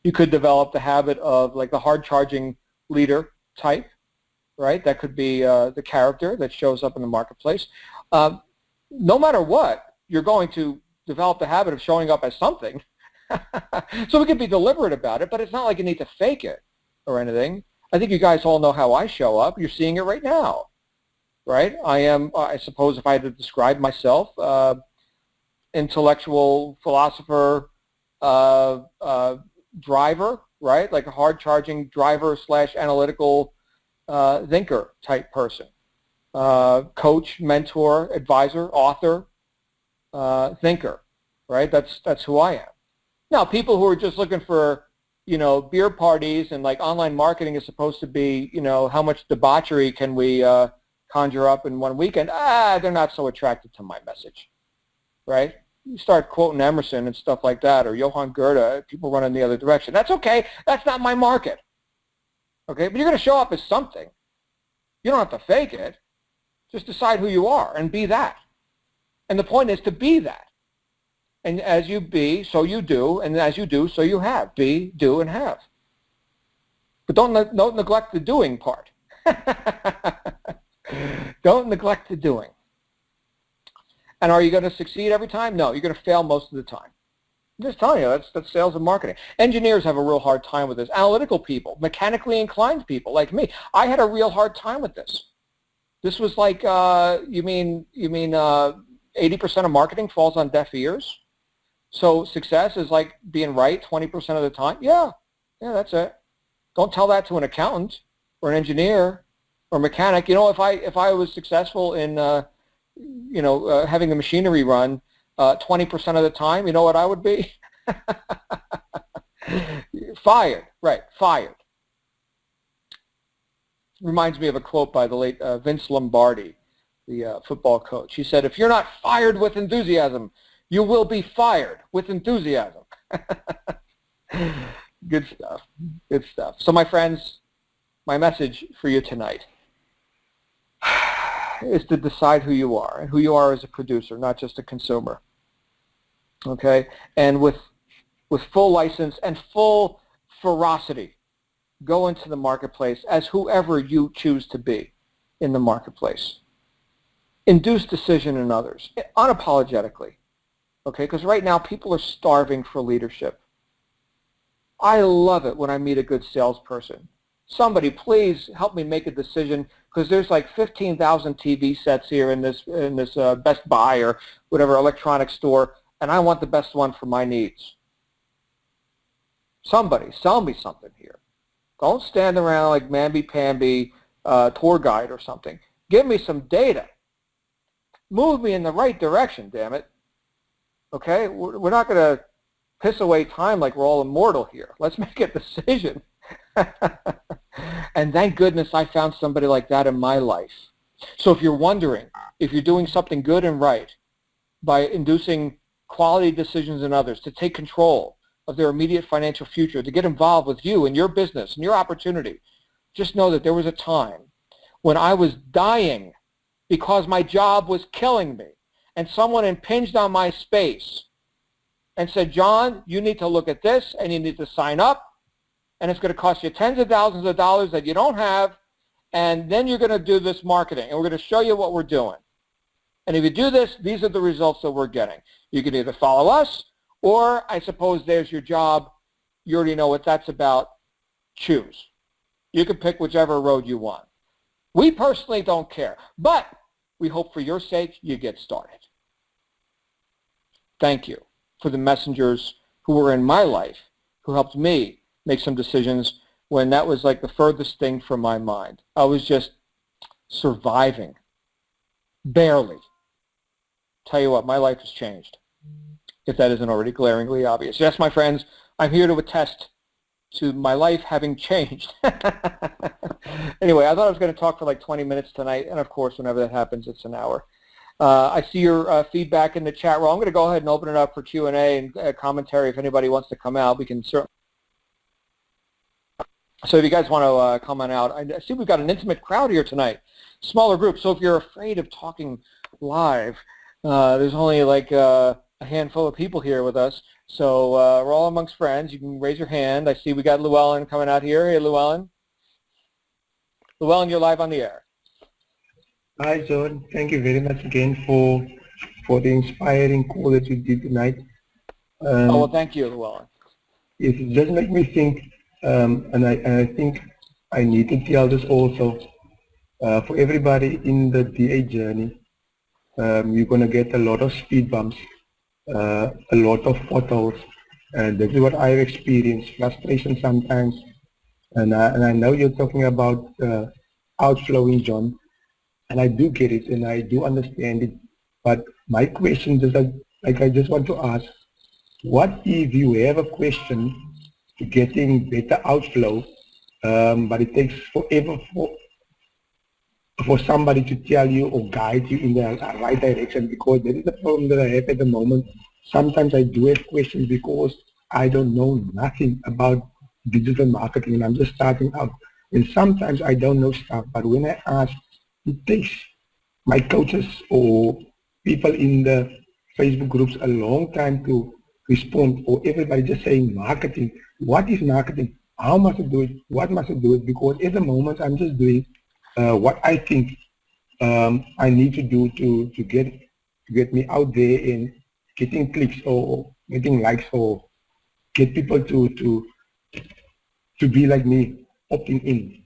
You could develop the habit of like the hard-charging leader type, right? That could be the character that shows up in the marketplace. No matter what, you're going to develop the habit of showing up as something. So we can be deliberate about it, but it's not like you need to fake it or anything. I think you guys all know how I show up. You're seeing it right now, right? I suppose if I had to describe myself, intellectual philosopher, driver, right? Like a hard-charging driver / analytical thinker type person. Coach, mentor, advisor, author, thinker, right? That's who I am. Now, people who are just looking for, beer parties and like online marketing is supposed to be, how much debauchery can we conjure up in one weekend? They're not so attracted to my message, right? You start quoting Emerson and stuff like that, or Johann Goethe, people run in the other direction. That's okay. That's not my market, okay? But you're going to show up as something. You don't have to fake it. Just decide who you are and be that. And the point is to be that. And as you be, so you do, and as you do, so you have. Be, do, and have. But don't neglect the doing part. Don't neglect the doing. And are you going to succeed every time? No, you're going to fail most of the time. I'm just telling you, that's sales and marketing. Engineers have a real hard time with this. Analytical people, mechanically inclined people like me, I had a real hard time with this. This was like, you mean 80% of marketing falls on deaf ears? So success is like being right 20% of the time? Yeah, that's it. Don't tell that to an accountant or an engineer or mechanic. If I was successful in having the machinery run 20% of the time, you know what I would be? Fired, right, fired. Reminds me of a quote by the late Vince Lombardi, the football coach. He said, if you're not fired with enthusiasm, you will be fired with enthusiasm. Good stuff, good stuff. So my friends, my message for you tonight is to decide who you are, and who you are as a producer, not just a consumer. Okay? And with full license and full ferocity, go into the marketplace as whoever you choose to be in the marketplace. Induce decision in others, unapologetically. Okay? Because right now people are starving for leadership. I love it when I meet a good salesperson. Somebody, please help me make a decision, because there's like 15,000 TV sets here in this Best Buy or whatever electronics store, and I want the best one for my needs. Somebody, sell me something here. Don't stand around like mamby-pamby tour guide or something. Give me some data. Move me in the right direction, damn it. Okay? We're not going to piss away time like we're all immortal here. Let's make a decision. And thank goodness I found somebody like that in my life. So if you're wondering if you're doing something good and right by inducing quality decisions in others, to take control of their immediate financial future, to get involved with you and your business and your opportunity, just know that there was a time when I was dying because my job was killing me, and someone impinged on my space and said, John, you need to look at this and you need to sign up, and it's going to cost you tens of thousands of dollars that you don't have, and then you're going to do this marketing, and we're going to show you what we're doing. And if you do this, these are the results that we're getting. You can either follow us, or I suppose there's your job. You already know what that's about. Choose. You can pick whichever road you want. We personally don't care, but we hope for your sake you get started. Thank you for the messengers who were in my life, who helped me make some decisions when that was like the furthest thing from my mind. I was just surviving, barely. Tell you what, my life has changed, if that isn't already glaringly obvious. Yes, my friends, I'm here to attest to my life having changed. Anyway, I thought I was going to talk for like 20 minutes tonight, and of course, whenever that happens, it's an hour. I see your feedback in the chat room. I'm going to go ahead and open it up for Q&A and commentary. If anybody wants to come out, we can certainly. So if you guys want to come on out, I see we've got an intimate crowd here tonight, smaller group. So if you're afraid of talking live, there's only like a handful of people here with us. So we're all amongst friends. You can raise your hand. I see we got Llewellyn coming out here. Hey, Llewellyn. Llewellyn, you're live on the air. Hi, John. Thank you very much again for the inspiring call that you did tonight. Well, thank you, Llewellyn. It just made me think, and I think I need to tell this also, for everybody in the DA journey, you're going to get a lot of speed bumps, a lot of potholes, and this is what I've experienced, frustration sometimes. And I know you're talking about outflowing, John, and I do get it and I do understand it. But my question is I just want to ask, what if you have a question to getting better outflow, but it takes forever for somebody to tell you or guide you in the right direction? Because there is a problem that I have at the moment. Sometimes I do have questions because I don't know nothing about digital marketing and I'm just starting out. And sometimes I don't know stuff, but when I ask, it takes my coaches or people in the Facebook groups a long time to respond, or everybody just saying marketing. What is marketing? How must I do it? What must I do it? Because at the moment I'm just doing what I think I need to do to get me out there and getting clicks or getting likes or get people to be like me, opting in.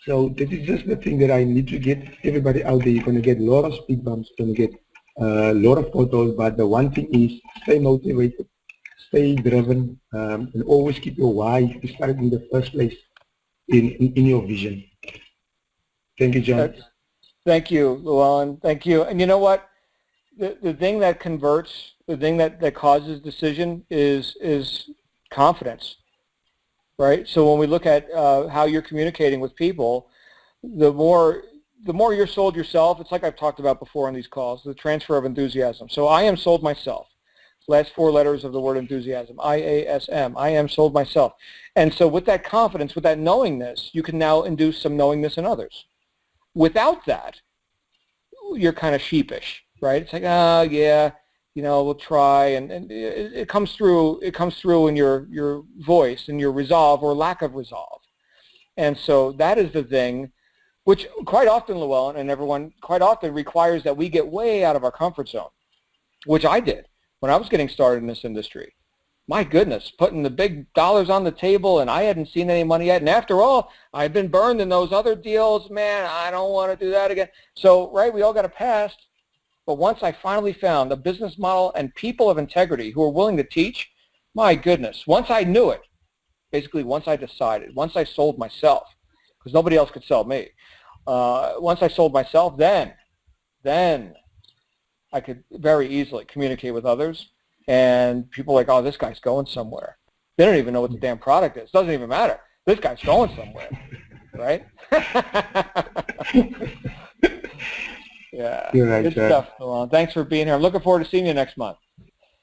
So this is just the thing that I need to get everybody out there. You're going to get a lot of speed bumps, you're going to get a lot of photos, but the one thing is stay motivated, stay driven, and always keep your why you started in the first place in your vision. Thank you, John. Thank you, Llewellyn. Thank you. And you know what? The thing that converts, the thing that causes decision is confidence, right? So when we look at how you're communicating with people, the more you're sold yourself, it's like I've talked about before on these calls, the transfer of enthusiasm. So I am sold myself. Last four letters of the word enthusiasm, IASM. I am sold myself. And so with that confidence, with that knowingness, you can now induce some knowingness in others. Without that, you're kind of sheepish, right? It's like, oh, yeah, you know, we'll try, and it comes through in your voice and your resolve or lack of resolve. And so that is the thing, which quite often, Llewellyn, and everyone quite often requires that we get way out of our comfort zone, which I did when I was getting started in this industry. My goodness, putting the big dollars on the table, and I hadn't seen any money yet. And after all, I've been burned in those other deals. Man, I don't want to do that again. So, right, we all got a past. But once I finally found a business model and people of integrity who are willing to teach, my goodness, once I knew it, basically once I decided, once I sold myself, because nobody else could sell me, once I sold myself, then I could very easily communicate with others. and people are like, oh, this guy's going somewhere. They don't even know what the damn product is. Doesn't even matter. This guy's going somewhere, right? Yeah. You're right, Good sir. stuff, Milan. Thanks for being here. I'm looking forward to seeing you next month.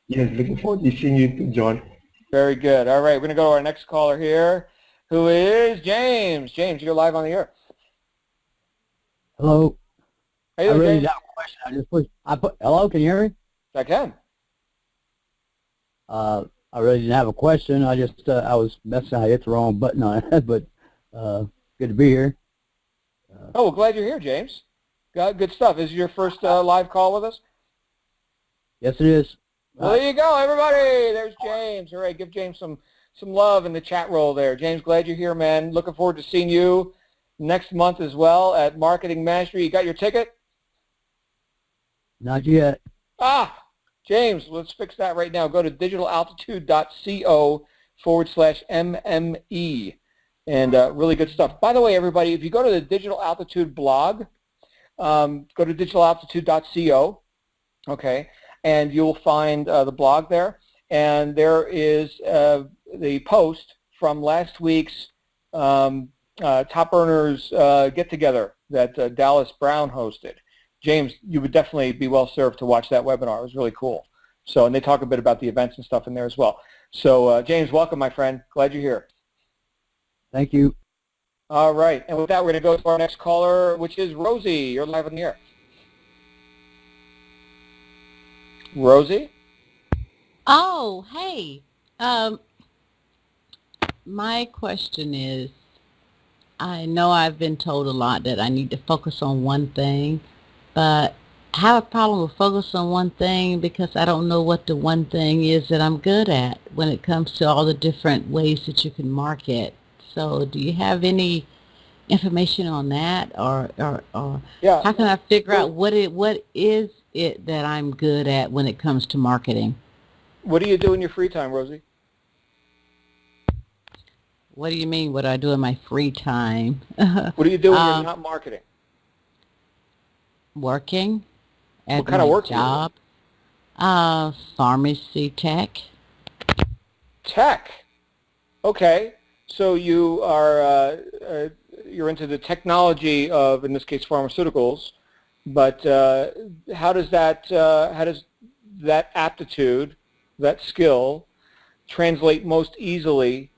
Yes, looking forward to seeing you too, John. Very good. All right, we're going to go to our next caller here, who is James. James, you're live on the air. Hello. How you I doing, really James? got a question. Hello, can you hear me? I can. I really didn't have a question. I just, I was messing, I hit the wrong button on it, but good to be here. Oh, well, glad you're here, James. Good stuff. Is this your first live call with us? Yes, it is. Well, there you go, everybody. There's James. All right, give James some love in the chat roll there. James, glad you're here, man. Looking forward to seeing you next month as well at Marketing Mastery. You got your ticket? Not yet. James, let's fix that right now. Go to digitalaltitude.co/MME. And really good stuff. By the way, everybody, if you go to the Digital Altitude blog, go to digitalaltitude.co, okay, and you'll find the blog there. And there is the post from last week's Top Earners get-together that Dallas Brown hosted. James, you would definitely be well served to watch that webinar. It was really cool. So, and they talk a bit about the events and stuff in there as well. So, James, welcome, my friend. Glad you're here. Thank you. All right. And with that, we're going to go to our next caller, which is Rosie. You're live on the air. Rosie? Oh, hey. My question is, I know I've been told a lot that I need to focus on one thing, but I have a problem with focus on one thing because I don't know what the one thing is that I'm good at when it comes to all the different ways that you can market. So do you have any information on that, or Yeah. how can I figure out what is it that I'm good at when it comes to marketing? What do you do in your free time, Rosie? What do you mean, what do I do in my free time? What do you do when you're not marketing? Working at What kind of my work do you do? job. Pharmacy tech. Tech. Okay. So you are you're into the technology of, in this case, pharmaceuticals. But how does that aptitude, that skill, translate most easily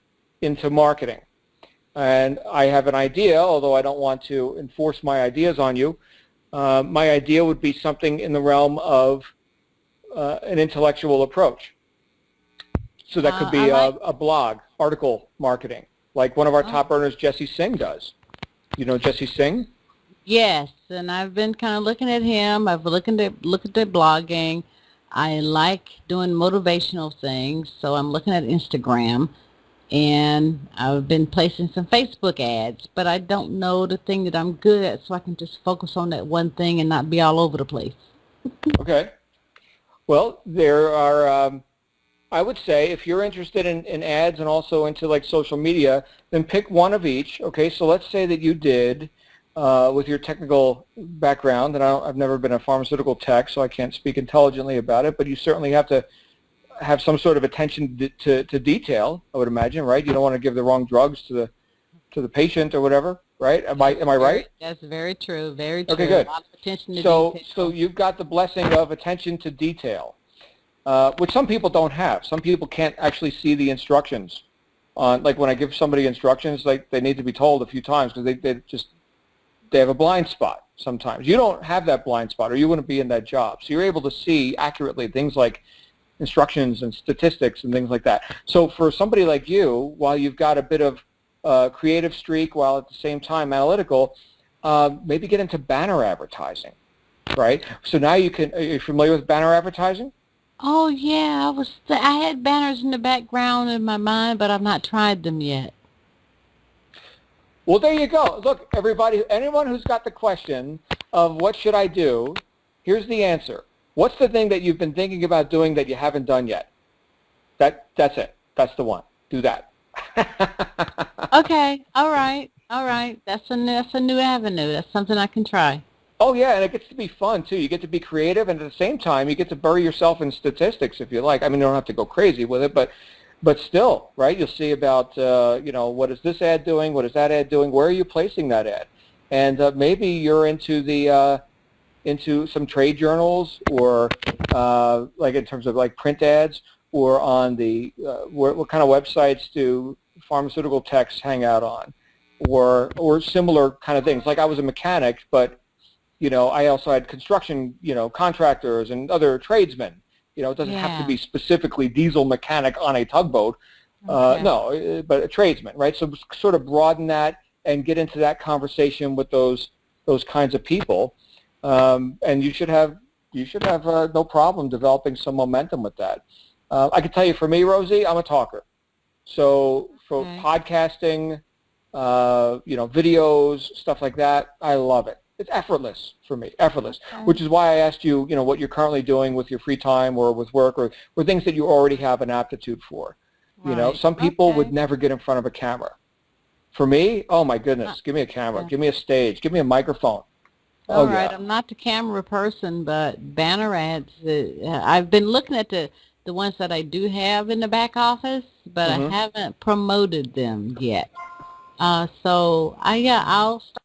into marketing? And I have an idea, although I don't want to enforce my ideas on you. My idea would be something in the realm of an intellectual approach. So that could be a blog, article marketing, like one of our top earners, Jesse Singh, does. You know Jesse Singh? Yes, and I've been kind of looking at him. I've looked at blogging. I like doing motivational things, so I'm looking at Instagram. And I've been placing some Facebook ads, but I don't know the thing that I'm good at, so I can just focus on that one thing and not be all over the place. Okay. Well, there are, I would say, if you're interested in ads and also into like social media, then pick one of each. Okay, so let's say that you did, with your technical background, and I've never been a pharmaceutical tech, so I can't speak intelligently about it, but you certainly have to have some sort of attention to detail, I would imagine, right? You don't want to give the wrong drugs to the patient or whatever, right? Am I right? That's very true. Very true. Okay, good. A lot of attention to detail. So you've got the blessing of attention to detail, which some people don't have. Some people can't actually see the instructions. Like when I give somebody instructions, like they need to be told a few times because they have a blind spot sometimes. You don't have that blind spot, or you wouldn't be in that job. So you're able to see accurately things like instructions and statistics and things like that. So for somebody like you, while you've got a bit of creative streak while at the same time analytical, maybe get into banner advertising, right? So now are you familiar with banner advertising? Oh yeah, I had banners in the background in my mind, but I've not tried them yet. Well, there you go. Look, everybody, anyone who's got the question of what should I do, here's the answer. What's the thing that you've been thinking about doing that you haven't done yet? That's it. That's the one. Do that. Okay. All right. That's a new avenue. That's something I can try. Oh yeah, and it gets to be fun too. You get to be creative, and at the same time, you get to bury yourself in statistics if you like. I mean, you don't have to go crazy with it, but still, right? You'll see about what is this ad doing? What is that ad doing? Where are you placing that ad? And maybe you're into some trade journals, or like in terms of like print ads, or on the what kind of websites do pharmaceutical techs hang out on, or similar kind of things. Like I was a mechanic, but I also had construction, contractors and other tradesmen. It doesn't have to be specifically diesel mechanic on a tugboat. Okay. No, but a tradesman, right? So sort of broaden that and get into that conversation with those kinds of people, and you should have no problem developing some momentum with that. I can tell you, for me, Rosie, I'm a talker. So for podcasting, videos, stuff like that, I love it. It's effortless for me, which is why I asked you, what you're currently doing with your free time or with work, or things that you already have an aptitude for. Right. Some people would never get in front of a camera. For me, oh my goodness, give me a camera, give me a stage, give me a microphone. All right, I'm not the camera person, but banner ads, I've been looking at the ones that I do have in the back office, but I haven't promoted them yet. So I'll start.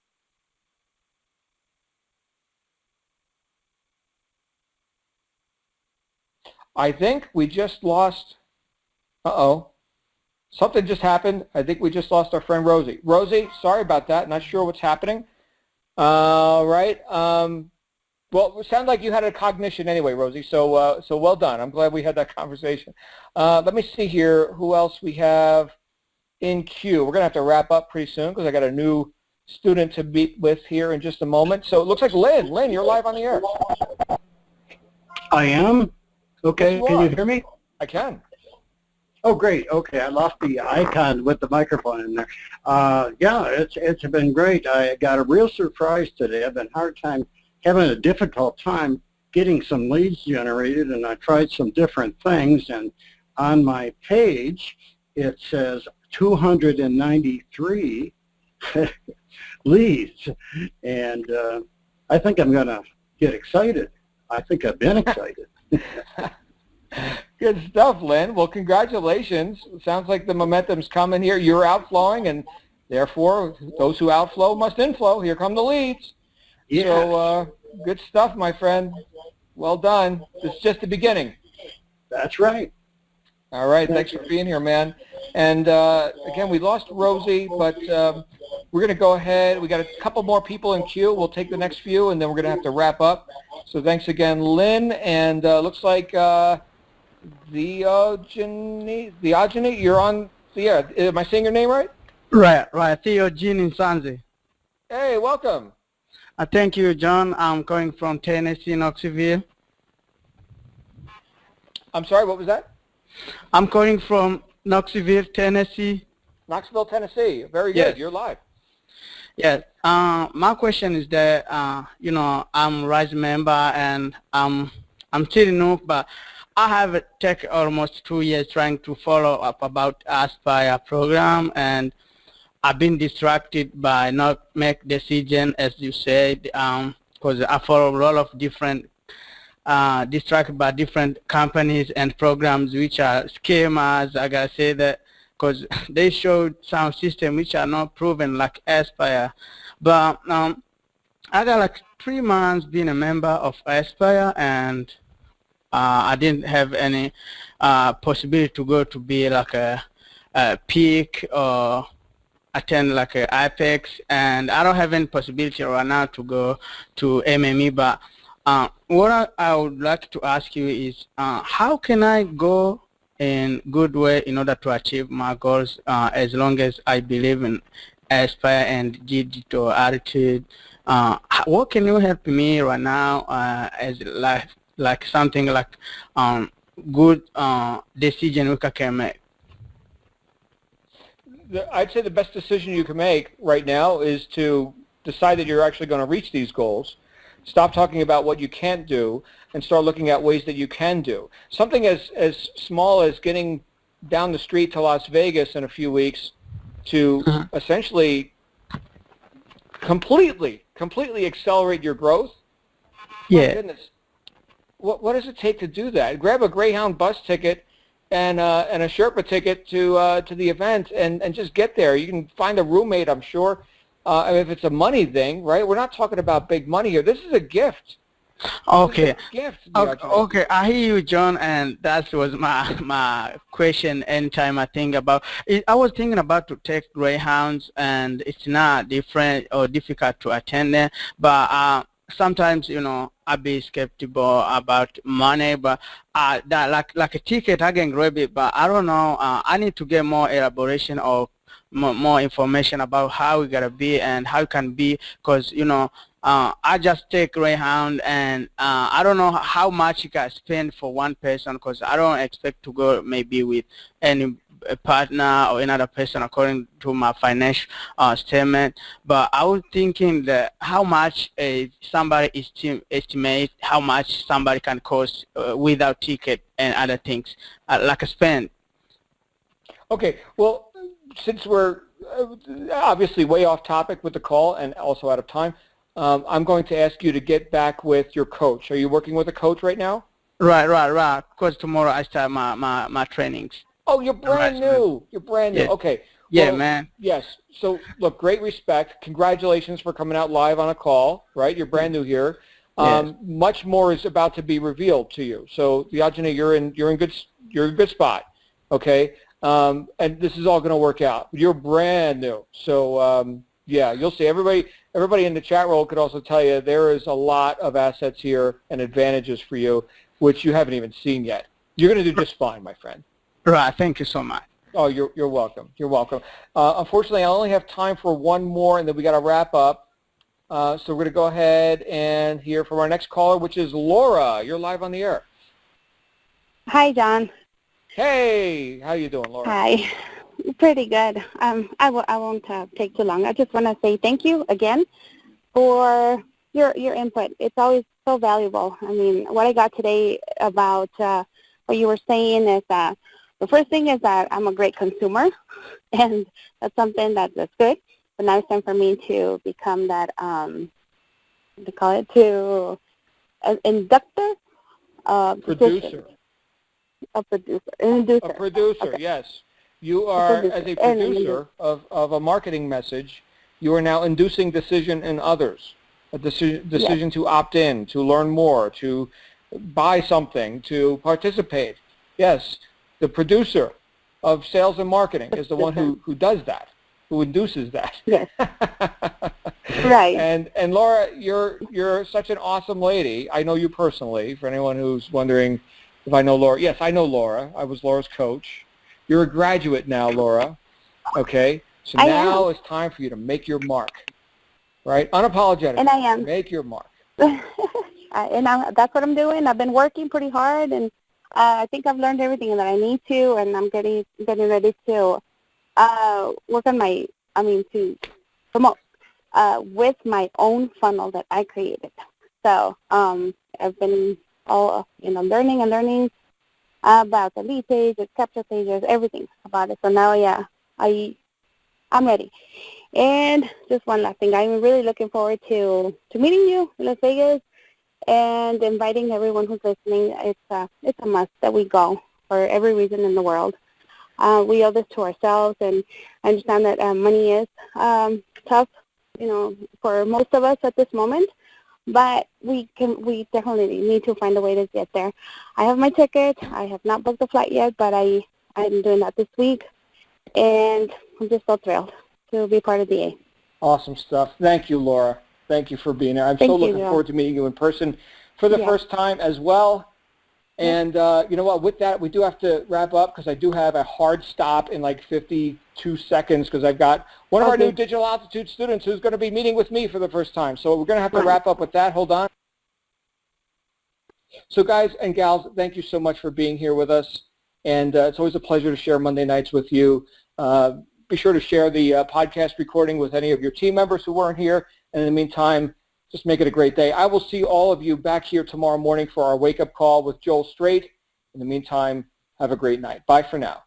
I think we just lost, something just happened. I think we just lost our friend Rosie. Rosie, sorry about that. Not sure what's happening. Right. Well, it sounded like you had a cognition anyway, Rosie, so well done. I'm glad we had that conversation. Let me see here who else we have in queue. We're going to have to wrap up pretty soon because I got a new student to meet with here in just a moment. So it looks like Lynn. Lynn, you're live on the air. I am? Okay, Yes, can you hear me? I can. Oh, great. Okay, I lost the icon with the microphone in there. Yeah, it's been great. I got a real surprise today. I've been having a difficult time getting some leads generated, and I tried some different things, and on my page it says 293 leads, and I think I'm going to get excited. I think I've been excited. Good stuff, Lynn. Well, congratulations. Sounds like the momentum's coming here. You're outflowing, and therefore, those who outflow must inflow. Here come the leads. Yes. So, good stuff, my friend. Well done. It's just the beginning. That's right. All right. Thanks for being here, man. And, again, we lost Rosie, but we're going to go ahead. We got a couple more people in queue. We'll take the next few, and then we're going to have to wrap up. So thanks again, Lynn. And looks like Theogeny, you're on the air. Am I saying your name right? Right. Theogeny Sanzi. Hey, welcome. Thank you, John. I'm calling from Tennessee, Knoxville. I'm sorry, what was that? I'm calling from Knoxville, Tennessee. Knoxville, Tennessee. Very good. Yes. You're live. Yes. My question is that, I'm a RISE member, and I'm still new, but I have taken almost 2 years trying to follow up about Aspire program, and I've been distracted by not make decision, as you said, because I follow a lot of different, distracted by different companies and programs which are scammers. I gotta say that because they showed some system which are not proven like Aspire. But I got like 3 months being a member of Aspire, and I didn't have any possibility to go to be like a peak or attend like a IPEX, and I don't have any possibility right now to go to MME. But what I would like to ask you is, how can I go in good way in order to achieve my goals, as long as I believe in Aspire and digital attitude? What can you help me right now as like something like good decision we can make? I'd say the best decision you can make right now is to decide that you're actually going to reach these goals. Stop talking about what you can't do and start looking at ways that you can do. Something as small as getting down the street to Las Vegas in a few weeks to essentially completely completely accelerate your growth, my Yeah. goodness, what does it take to do that? Grab a Greyhound bus ticket and a Sherpa ticket to the event and just get there. You can find a roommate, I'm sure. If it's a money thing, right? We're not talking about big money here. This is a gift. Okay. This is a gift. Okay, I hear you, John, and that was my question. Anytime I think about it, I was thinking about to take Greyhounds, and it's not different or difficult to attend there, but sometimes, I be skeptical about money, but that like a ticket, I can grab it, but I don't know. I need to get more elaboration or more information about how it gotta be and how it can be, because I just take Greyhound, and I don't know how much you can spend for one person, because I don't expect to go maybe with any partner or another person according to my financial statement. But I was thinking that how much somebody estimate how much somebody can cost without ticket and other things like a spend. Okay, well, since we're obviously way off topic with the call and also out of time, I'm going to ask you to get back with your coach. Are you working with a coach right now? Right. Because tomorrow I start my trainings. Oh, you're brand new. You're brand new. Yes. Okay. Yeah, Well, man. Yes. So, look, great respect. Congratulations for coming out live on a call, right? You're brand new here. Yes. Much more is about to be revealed to you. So, Diogene, you're in good spot. Okay. And this is all going to work out. You're brand new. So, yeah, you'll see. Everybody in the chat roll could also tell you there is a lot of assets here and advantages for you, which you haven't even seen yet. You're going to do just fine, my friend. Right. Thank you so much. Oh, you're welcome. You're welcome. Unfortunately, I only have time for one more, and then we got to wrap up. So we're going to go ahead and hear from our next caller, which is Laura. You're live on the air. Hi, John. Hey, how you doing, Laura? Hi. Pretty good. I won't take too long. I just want to say thank you again for your input. It's always so valuable. I mean, what I got today about what you were saying is the first thing is that I'm a great consumer, and that's something that's good. But now it's time for me to become that, what do you call it, to an inductor? Producer. A producer. An inducer. A producer, okay. Yes. You are, as a producer of a marketing message, you are now inducing decision in others. A decision to opt in, to learn more, to buy something, to participate. Yes, the producer of sales and marketing is the one who does that, who induces that. Yes. Right. And Laura, you're such an awesome lady. I know you personally. For anyone who's wondering if I know Laura, yes, I know Laura. I was Laura's coach. You're a graduate now, Laura. Okay? So now it's time for you to make your mark. Right? Unapologetic. And I am. Make your mark. That's what I'm doing. I've been working pretty hard, and I think I've learned everything that I need to, and I'm getting ready to work on to promote with my own funnel that I created. So I've been learning about the lead pages, capture pages, everything about it. So now, yeah, I'm ready. And just one last thing, I'm really looking forward to meeting you in Las Vegas and inviting everyone who's listening. It's a must that we go for every reason in the world. We owe this to ourselves, and I understand that money is tough, for most of us at this moment. But we definitely need to find a way to get there. I have my ticket. I have not booked the flight yet, but I'm doing that this week, and I'm just so thrilled to be part of DA. Awesome stuff. Thank you, Laura. Thank you for being here. I'm so looking forward to meeting you in person for the first time as well. And you know what? With that, we do have to wrap up because I do have a hard stop in like 52 seconds because I've got one of our new Digital Altitude students who's going to be meeting with me for the first time. So we're going to have to wrap up with that. Hold on. So guys and gals, thank you so much for being here with us. And it's always a pleasure to share Monday nights with you. Be sure to share the podcast recording with any of your team members who weren't here. And in the meantime, just make it a great day. I will see all of you back here tomorrow morning for our wake-up call with Joel Strait. In the meantime, have a great night. Bye for now.